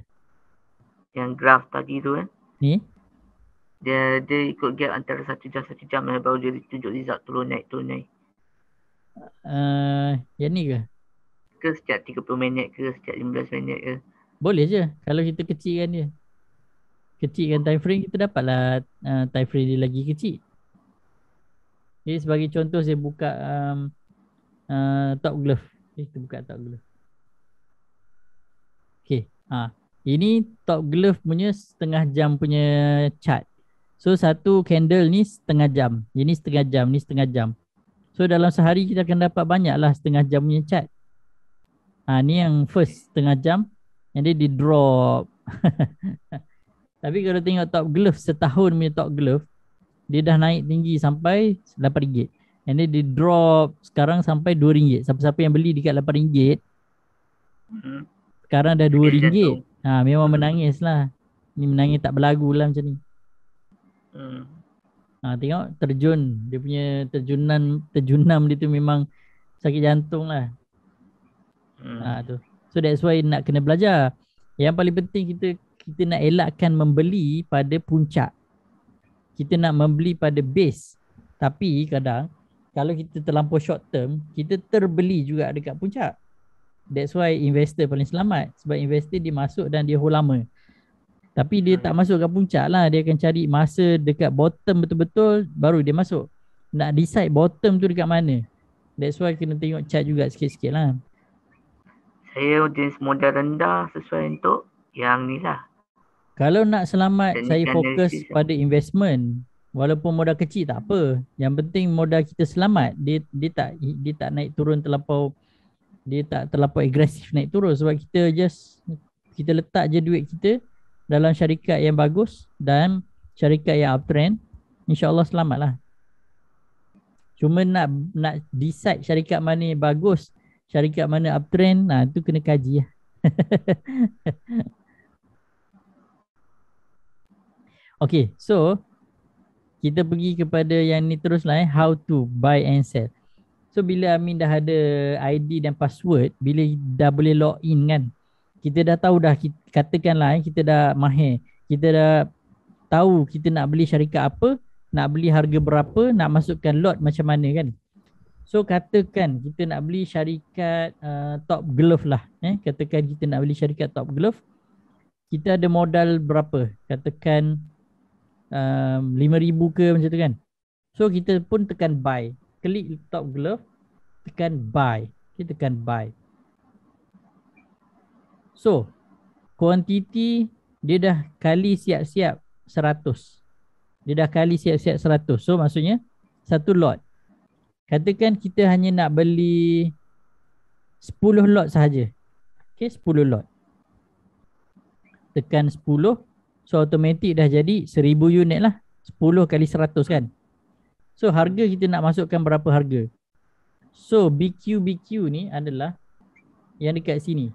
Yang graf tadi tu kan. Ni? Dia ikut gap antara 1 jam 1 jam lah, baru dia tunjuk result turun naik. Yang ni ke? Ke setiap 30 minit ke setiap 15 minit ke? Boleh je. Kalau kita kecilkan dia. Kecilkan time frame, kita dapatlah time frame dia lagi kecil. Jadi sebagai contoh saya buka top glove. Kita buka top glove. Okay. Ini top glove punya setengah jam punya chart. So satu candle ni setengah jam. Ini setengah jam, ni setengah jam. So dalam sehari kita akan dapat banyak lah setengah jam punya chart. Ni yang first setengah jam. Yang dia di drop. Tapi kalau tengok top glove, setahun punya top glove, dia dah naik tinggi sampai RM8. And then dia drop sekarang sampai RM2. Siapa-siapa yang beli dekat RM8, sekarang dah RM2. Memang menangis lah. Ni menangis tak berlagu lah macam ni. Tengok terjun. Dia punya terjunam dia tu memang sakit jantung lah. Tu. So that's why nak kena belajar. Yang paling penting kita nak elakkan membeli pada puncak. Kita nak membeli pada base. Tapi kadang kalau kita terlampau short term, kita terbeli juga dekat puncak. That's why investor paling selamat. Sebab investor dia masuk dan dia hold lama. Tapi dia tak masuk kat puncak lah. Dia akan cari masa dekat bottom betul-betul, baru dia masuk. Nak decide bottom tu dekat mana. That's why kena tengok chart juga sikit-sikit lah. Saya jenis modal rendah sesuai untuk yang ni lah. Kalau nak selamat, dan saya fokus pada investment. Walaupun modal kecil tak apa. Yang penting modal kita selamat. Dia tak naik turun terlampau. Dia tak terlampau agresif naik turun. Sebab kita letak je duit kita dalam syarikat yang bagus dan syarikat yang uptrend. InsyaAllah selamat lah. Cuma nak decide syarikat mana yang bagus, syarikat mana uptrend, tu kena kaji lah. Okay, so kita pergi kepada yang ni terus lah, how to buy and sell. So bila Amin dah ada ID dan password, bila dah boleh log in kan, kita dah tahu dah, katakanlah kita dah mahir, kita dah tahu kita nak beli syarikat apa, nak beli harga berapa, nak masukkan lot macam mana kan. So katakan kita nak beli syarikat Top Glove lah. Katakan kita nak beli syarikat Top Glove. kita ada modal berapa? Katakan 5,000 ke macam tu kan. So kita pun tekan buy. Klik top glove, tekan buy. Kita tekan buy. So kuantiti dia dah kali siap-siap 100. Dia dah kali siap-siap 100. So maksudnya satu lot. Katakan kita hanya nak beli 10 lot sahaja. Okay, 10 lot. Tekan 10. So automatik dah jadi 1000 unit lah. 10 kali 100 kan. So harga kita nak masukkan berapa harga. So BQ ni adalah yang dekat sini.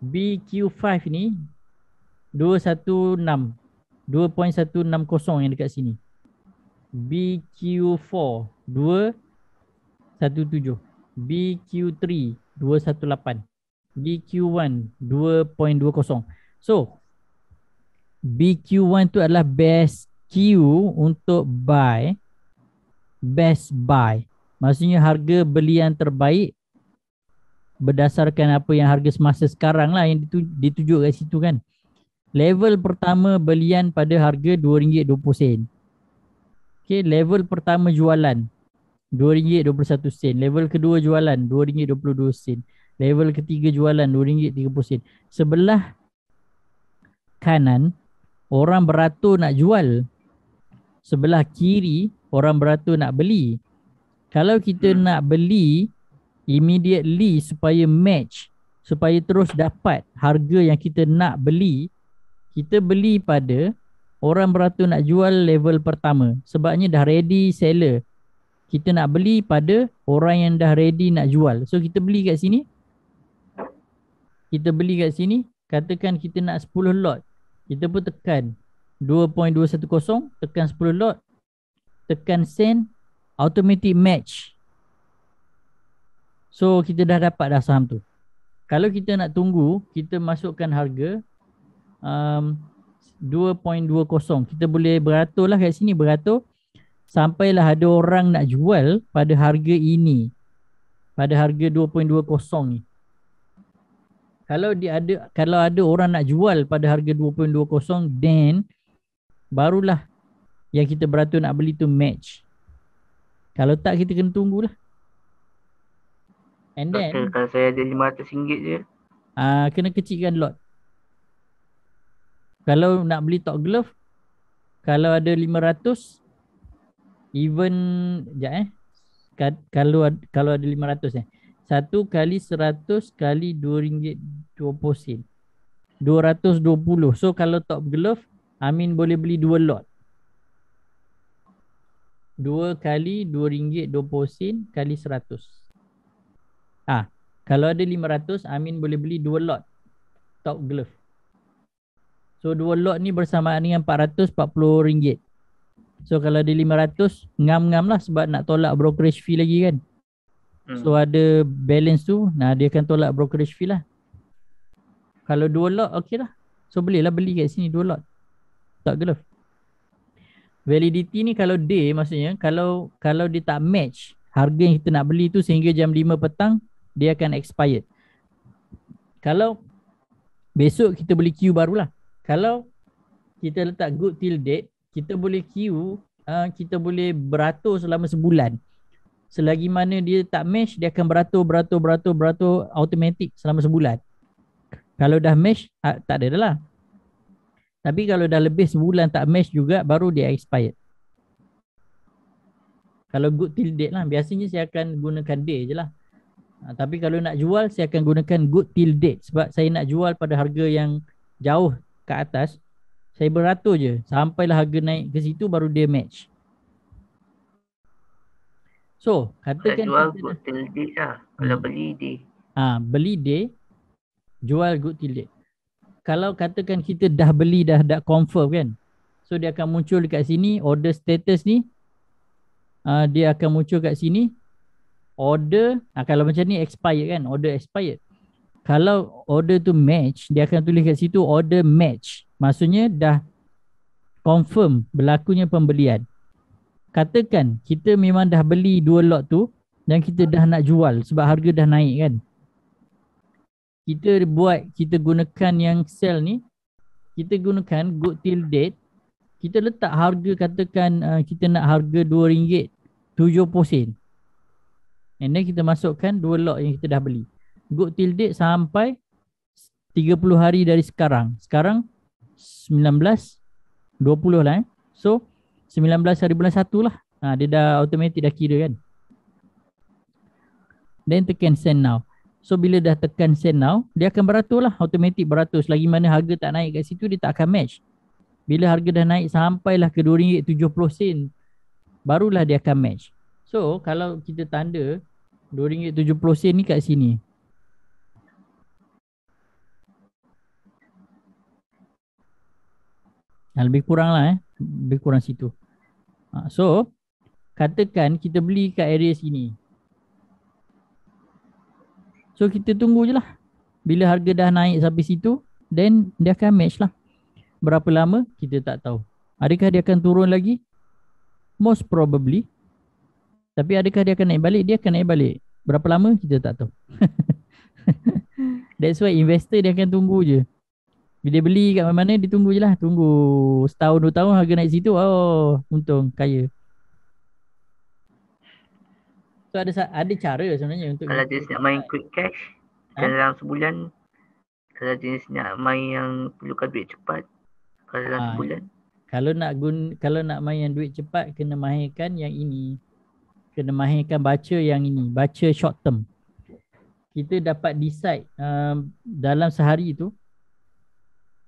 BQ5 ni 216 2.160 yang dekat sini. BQ4 217. BQ3 218. BQ1 2.20. So BQ1 tu adalah best Q untuk buy. Best buy. Maksudnya harga belian terbaik berdasarkan apa yang harga semasa sekarang lah yang ditunjuk kat situ kan. Level pertama belian pada harga RM2.20. Okay, level pertama jualan RM2.21. Level kedua jualan RM2.22. Level ketiga jualan RM2.30. Sebelah kanan orang beratur nak jual. Sebelah kiri orang beratur nak beli. Kalau kita nak beli immediately supaya match, supaya terus dapat harga yang kita nak beli, kita beli pada orang beratur nak jual level pertama. Sebabnya dah ready seller. Kita nak beli pada orang yang dah ready nak jual. So kita beli kat sini. Kita beli kat sini. Katakan kita nak 10 lot. Kita pun tekan 2.210. Tekan 10 lot. Tekan send. Automatic match. So kita dah dapat dah saham tu. Kalau kita nak tunggu, kita masukkan harga 2.20. Kita boleh beratur lah kat sini. Beratur sampailah ada orang nak jual pada harga ini. Pada harga 2.20 ni. Kalau ada orang nak jual pada harga 2.20, then barulah yang kita beratur nak beli tu match. Kalau tak, kita kena tunggulah. And then kalau saya ada RM500 je, kena kecilkan lot. Kalau nak beli top glove, kalau ada 500, even kalau ada 500 1 kali 100 kali RM2.20. 220. So kalau top glove, Amin boleh beli 2 lot. 2 kali RM2.20 kali 100. Kalau ada 500, Amin boleh beli 2 lot top glove. So 2 lot ni bersamaan dengan RM440. So kalau ada 500, ngam-ngam lah sebab nak tolak brokerage fee lagi kan. So ada balance tu, dia akan tolak brokerage fee lah. Kalau 2 lot, okey lah. So bolehlah beli kat sini 2 lot top glove. Validity ni kalau day, maksudnya kalau dia tak match harga yang kita nak beli tu sehingga jam 5 petang, dia akan expired. Kalau besok kita boleh queue barulah. Kalau kita letak good till date, kita boleh queue, kita boleh beratur selama sebulan. Selagi mana dia tak match, dia akan beratur automatic selama sebulan. Kalau dah match, tak ada dah lah. Tapi kalau dah lebih sebulan tak match juga, baru dia expired. Kalau good till date lah, biasanya saya akan gunakan day je lah. Tapi kalau nak jual, saya akan gunakan good till date. Sebab saya nak jual pada harga yang jauh ke atas. Saya beratur je, sampailah harga naik ke situ, baru dia match. So, katakan jual kita good till date lah. Kalau beli day. Beli day, jual good till date. Kalau katakan kita dah beli, dah confirm kan. So dia akan muncul dekat sini, order status ni. Dia akan muncul kat sini. Order, kalau macam ni expired kan, order expired. Kalau order tu match, dia akan tulis kat situ order match. Maksudnya dah confirm berlakunya pembelian. Katakan kita memang dah beli 2 lot tu dan kita dah nak jual sebab harga dah naik kan. Kita gunakan yang sell ni, kita gunakan good till date. Kita letak harga, katakan kita nak harga RM2.70. And then kita masukkan 2 lot yang kita dah beli. Good till date sampai 30 hari dari sekarang. Sekarang 19, 20 lah So 19 hari bulan 1 lah. Dia dah automatic dah kira kan. Then tekan send now. So bila dah tekan send now, dia akan beratur lah, automatic beratur. Selagi mana harga tak naik kat situ, dia tak akan match. Bila harga dah naik sampailah ke RM2.70, barulah dia akan match. So kalau kita tanda RM2.70 ni kat sini, lebih kurang lah lebih kurang situ. So katakan kita beli kat area sini. So kita tunggu je lah. Bila harga dah naik sampai situ, then dia akan match lah. Berapa lama kita tak tahu. Adakah dia akan turun lagi? Most probably. Tapi adakah dia akan naik balik? Dia akan naik balik. Berapa lama kita tak tahu. That's why investor dia akan tunggu je. Bila beli kat mana-mana, dia tunggu je lah. Tunggu setahun 2 tahun harga naik situ, untung, kaya. So ada cara sebenarnya untuk kalau jenis nak main quick cash dalam sebulan, kalau jenis nak main yang perlukan duit cepat dalam sebulan. Kalau nak main yang duit cepat, kena mahirkan yang ini. Kena mahirkan baca yang ini, baca short term. Kita dapat decide dalam sehari tu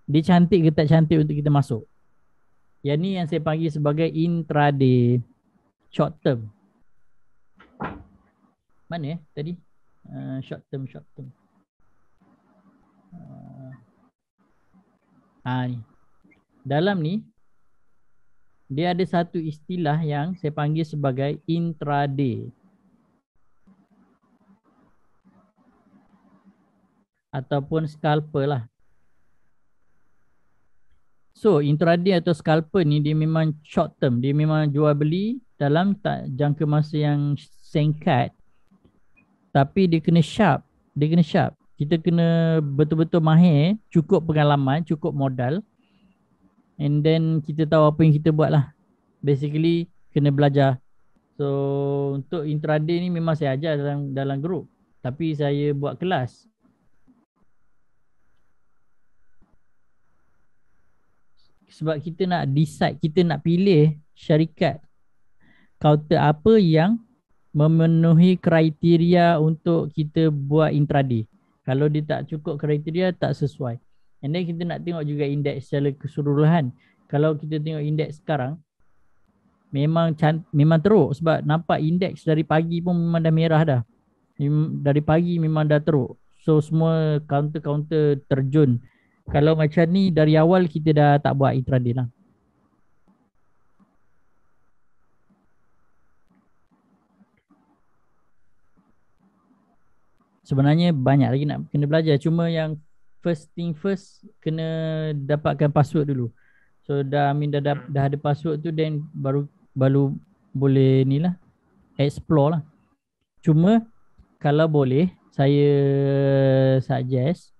dia cantik ke tak cantik untuk kita masuk. Yang ni yang saya panggil sebagai intraday short term. Mana tadi? Short term. Ni. Dalam ni dia ada satu istilah yang saya panggil sebagai intraday ataupun scalper lah. So intraday atau scalper ni dia memang short term. Dia memang jual beli dalam jangka masa yang singkat. Tapi dia kena sharp. Kita kena betul-betul mahir, cukup pengalaman, cukup modal. And then kita tahu apa yang kita buat lah. Basically kena belajar. So untuk intraday ni memang saya ajar dalam grup. Tapi saya buat kelas. Sebab kita nak decide, kita nak pilih syarikat counter apa yang memenuhi kriteria untuk kita buat intraday. Kalau dia tak cukup kriteria, tak sesuai. And then kita nak tengok juga indeks secara keseluruhan. Kalau kita tengok indeks sekarang, memang teruk sebab nampak indeks dari pagi pun memang dah merah dah. Dari pagi memang dah teruk. So semua counter terjun. Kalau macam ni dari awal kita dah tak buat intraday lah. Sebenarnya banyak lagi nak kena belajar. Cuma yang first thing first, kena dapatkan password dulu. So dah ada password tu, then baru boleh ni lah, explore lah. Cuma kalau boleh, saya suggest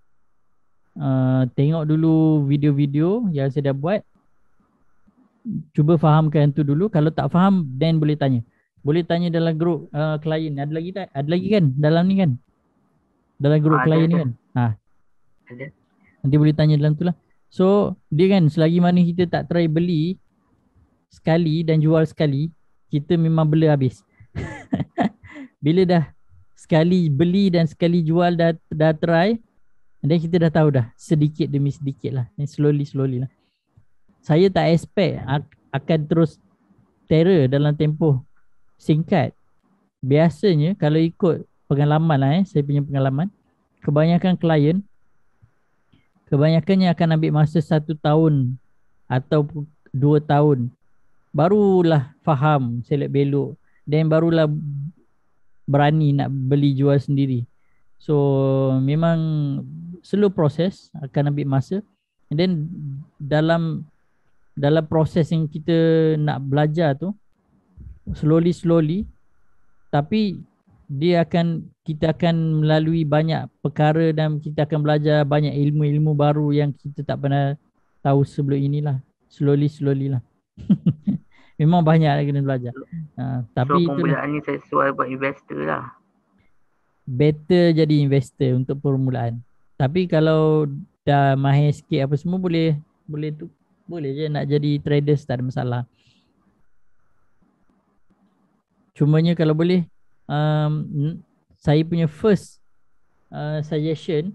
tengok dulu video-video yang saya dah buat. Cuba fahamkan tu dulu. Kalau tak faham, then boleh tanya. Boleh tanya dalam grup klien. Ada lagi tak? Ada lagi kan dalam ni kan? Dalam grup klien ni kan? Ada. Nanti boleh tanya dalam tu lah. So dia kan, selagi mana kita tak try beli sekali dan jual sekali, kita memang bela habis. Bila dah sekali beli dan sekali jual, dah try, dan kita dah tahu dah, sedikit demi sedikit lah, slowly lah. Saya tak expect akan terus terror dalam tempoh singkat. Biasanya kalau ikut pengalaman lah, saya punya pengalaman, kebanyakannya akan ambil masa 1 tahun atau 2 tahun barulah faham selok belok, dan barulah berani nak beli jual sendiri. So memang slow proses, akan ambil masa. And then dalam proses yang kita nak belajar tu, slowly, tapi kita akan melalui banyak perkara dan kita akan belajar banyak ilmu-ilmu baru yang kita tak tahu sebelum inilah. Slowly lah. Memang banyak lagi kena belajar. So Tapi itulah, permulaan ni sesuai buat investor lah. better jadi investor untuk permulaan. Tapi kalau dah mahir sikit apa semua boleh je nak jadi traders, tak ada masalah. Cumanya kalau boleh, saya punya first suggestion,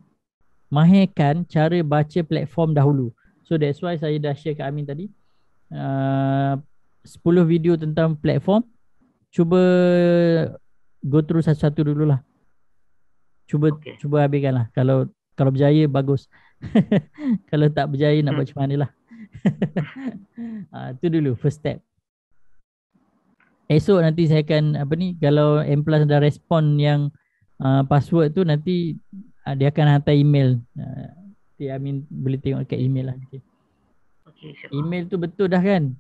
mahirkan cara baca platform dahulu. So that's why saya dah share kat Amin tadi, 10 video tentang platform. Cuba go through satu-satu dululah. Okay. Cuba habiskan lah. Kalau berjaya bagus. Kalau tak berjaya nak buat macam mana lah. Itu dulu first step. Esok nanti saya akan kalau M Plus dah respon yang password tu, nanti dia akan hantar email. Nanti Amin boleh tengok kat email lah. Okay, siap. Email tu betul dah kan?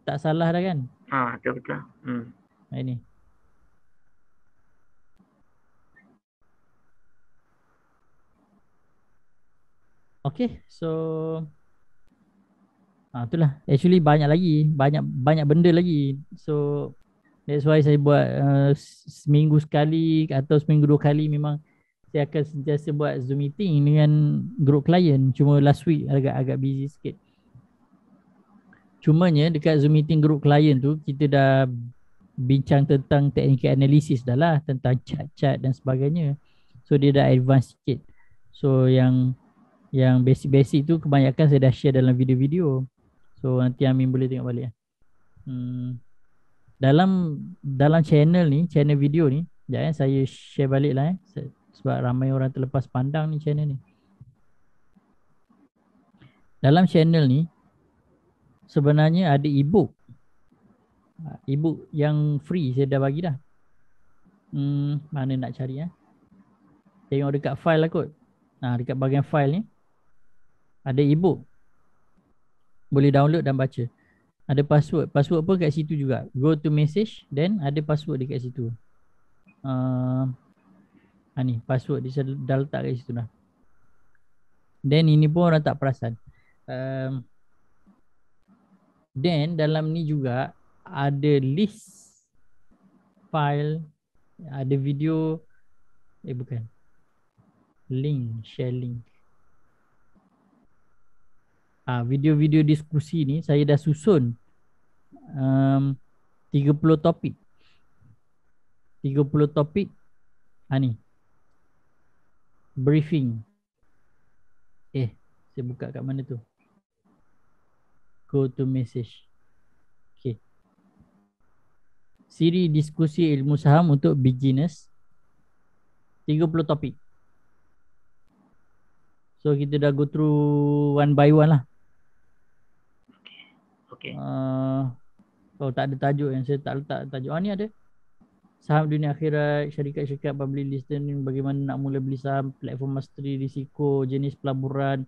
Tak salah dah kan? Betul. Ini. Okay, so itulah. Actually banyak lagi, banyak benda lagi. So that's why saya buat seminggu sekali atau seminggu 2 kali memang saya akan sentiasa buat Zoom meeting dengan group klien. Cuma last week agak busy sikit. Cumanya dekat Zoom meeting group klien tu, kita dah bincang tentang technical analysis dah lah, tentang chart-chart dan sebagainya. So dia dah advance sikit. So yang basic-basic tu kebanyakan saya dah share dalam video-video. So nanti Amin boleh tengok balik. Dalam channel ni, channel video ni, sekejap saya share balik lah sebab ramai orang terlepas pandang ni channel ni. Dalam channel ni sebenarnya ada ebook. Ebook yang free saya dah bagi dah. Mana nak cari Tengok dekat file lah kot. Dekat bahagian file ni ada ebook. Boleh download dan baca. Ada password. Password pun kat situ juga. Go to message, then ada password dekat situ. Ni password dia dah letak kat situ dah. Then ini pun orang tak perasan. Then dalam ni juga ada list file, ada video, bukan, link, share link. Video-video diskusi ni saya dah susun 30 topik. 30 topik. Ni briefing. Saya buka kat mana tu? Go to message. Okay. Siri diskusi ilmu saham untuk beginners. 30 topik. So kita dah go through one by one lah. Okay. Tak ada tajuk yang saya tak letak tajuk. Ni ada. Saham dunia akhirat, syarikat-syarikat public listed, bagaimana nak mula beli saham, platform mastery, risiko, jenis pelaburan,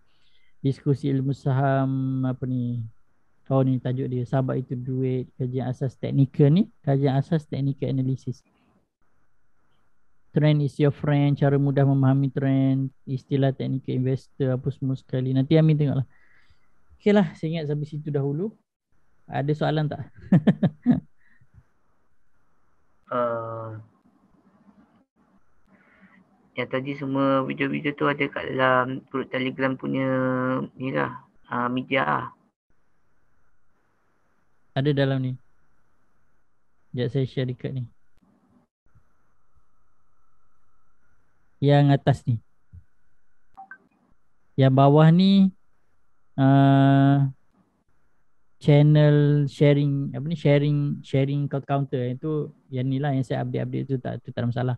diskusi ilmu saham, ni tajuk dia, sahabat itu duit, kajian asas teknikal ni, kajian asas technical analysis. Trend is your friend, cara mudah memahami trend, istilah technical investor, apa semua sekali. Nanti Amin tengoklah. Okay lah, saya ingat sampai situ dahulu. Ada soalan tak? Yang tadi semua video-video tu ada kat dalam grup Telegram punya ni lah, media lah. Ada dalam ni. Sekejap saya share dekat ni. Yang atas ni. Yang bawah ni channel sharing, sharing counter. Itu yang ni lah yang saya update tu tak ada masalah.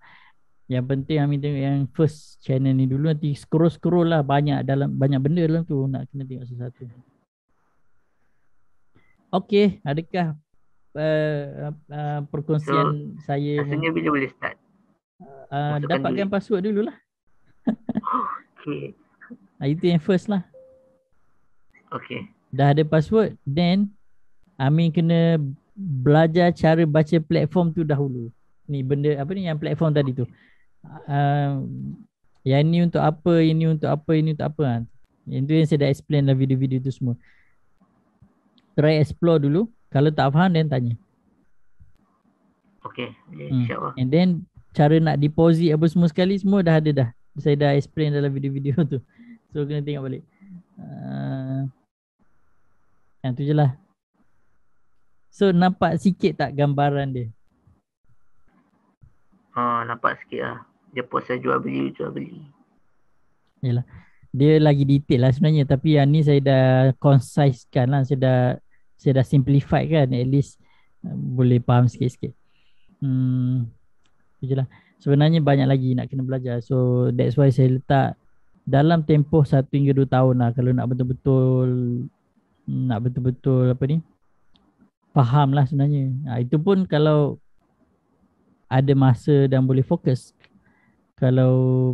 Yang penting Amin tengok yang first channel ni dulu, nanti scroll lah, banyak benda dalam tu, nak kena tengok satu-satu. Okey, adakah perkongsian saya rasanya bila boleh start? Dapatkan password dululah. Okay. Itu yang first lah. Okay. Dah ada password, then Amin kena belajar cara baca platform tu dahulu. Ni benda yang platform tadi tu. Yang ni untuk apa, ini untuk apa, ini untuk apa. Itu yang saya dah explain dalam video-video tu semua. Try explore dulu. Kalau tak faham then tanya. Okey, insyaAllah. And then cara nak deposit apa semua sekali semua dah ada dah. Saya dah explain dalam video-video tu. So kena tengok balik. Yang tu je lah. So nampak sikit tak gambaran dia? Nampak sikit lah. Dia proses jual beli. Yalah. Dia lagi detail lah sebenarnya. Tapi yang ni saya dah concise kan lah. Saya dah simplify kan. At least boleh faham sikit-sikit. Itu je lah. Sebenarnya banyak lagi nak kena belajar. So that's why saya letak dalam tempoh 1 hingga 2 tahun lah. Kalau nak betul-betul apa ni, faham lah sebenarnya. Itu pun kalau ada masa dan boleh fokus. Kalau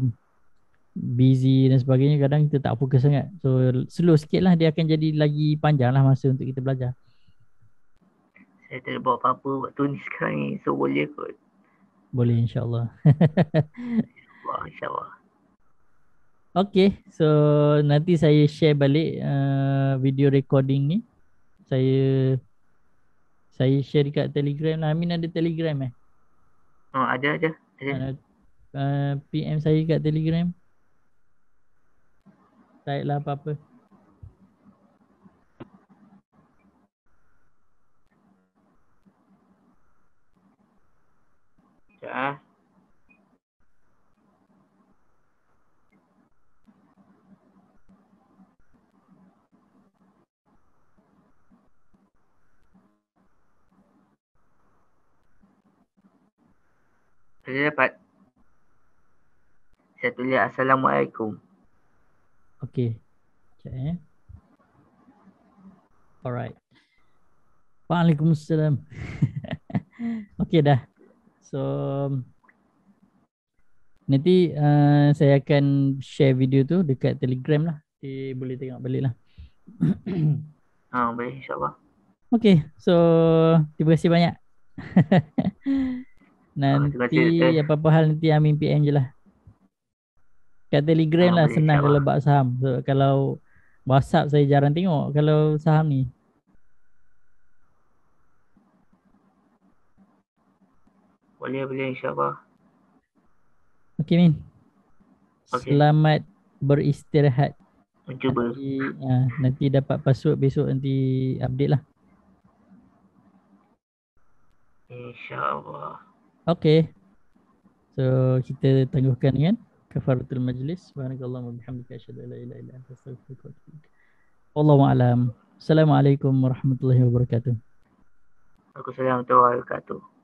busy dan sebagainya, kadang kita tak fokus sangat. So slow sikit lah, dia akan jadi lagi panjang lah masa untuk kita belajar. Saya tak ada buat apa-apa waktu ni sekarang ni. So boleh kot. Boleh insyaAllah. Wah, insyaAllah. Okay, so nanti saya share balik video recording ni. Saya share dekat Telegram lah. Amin ada Telegram Ada. PM saya kat Telegram. Type lah apa-apa. Sekejap. Saya dapat. Saya tulis Assalamualaikum. Okay. Sekejap Alright. Waalaikumsalam. Okay dah. So nanti saya akan share video tu dekat Telegram lah. Nanti boleh tengok balik lah. Boleh insyaAllah. Okay. So terima kasih banyak. Nanti apa-apa hal nanti Amin PM je lah. Kat Telegram lah senang kalau bab saham. So, kalau WhatsApp saya jarang tengok kalau saham ni. Boleh insyaAllah. Okay Min. Okay. Selamat beristirahat. Mencuba. Nanti dapat password besok nanti update lah. InsyaAllah. Okay. So kita tangguhkan kan kafaratul majlis. Subhanakallahumma bihamdika asyhadu an la ilaha illa anta astaghfiruka wa atubu ilaik. Wallahu a'lam. Assalamualaikum warahmatullahi wabarakatuh. Waalaikumsalam warahmatullahi wabarakatuh.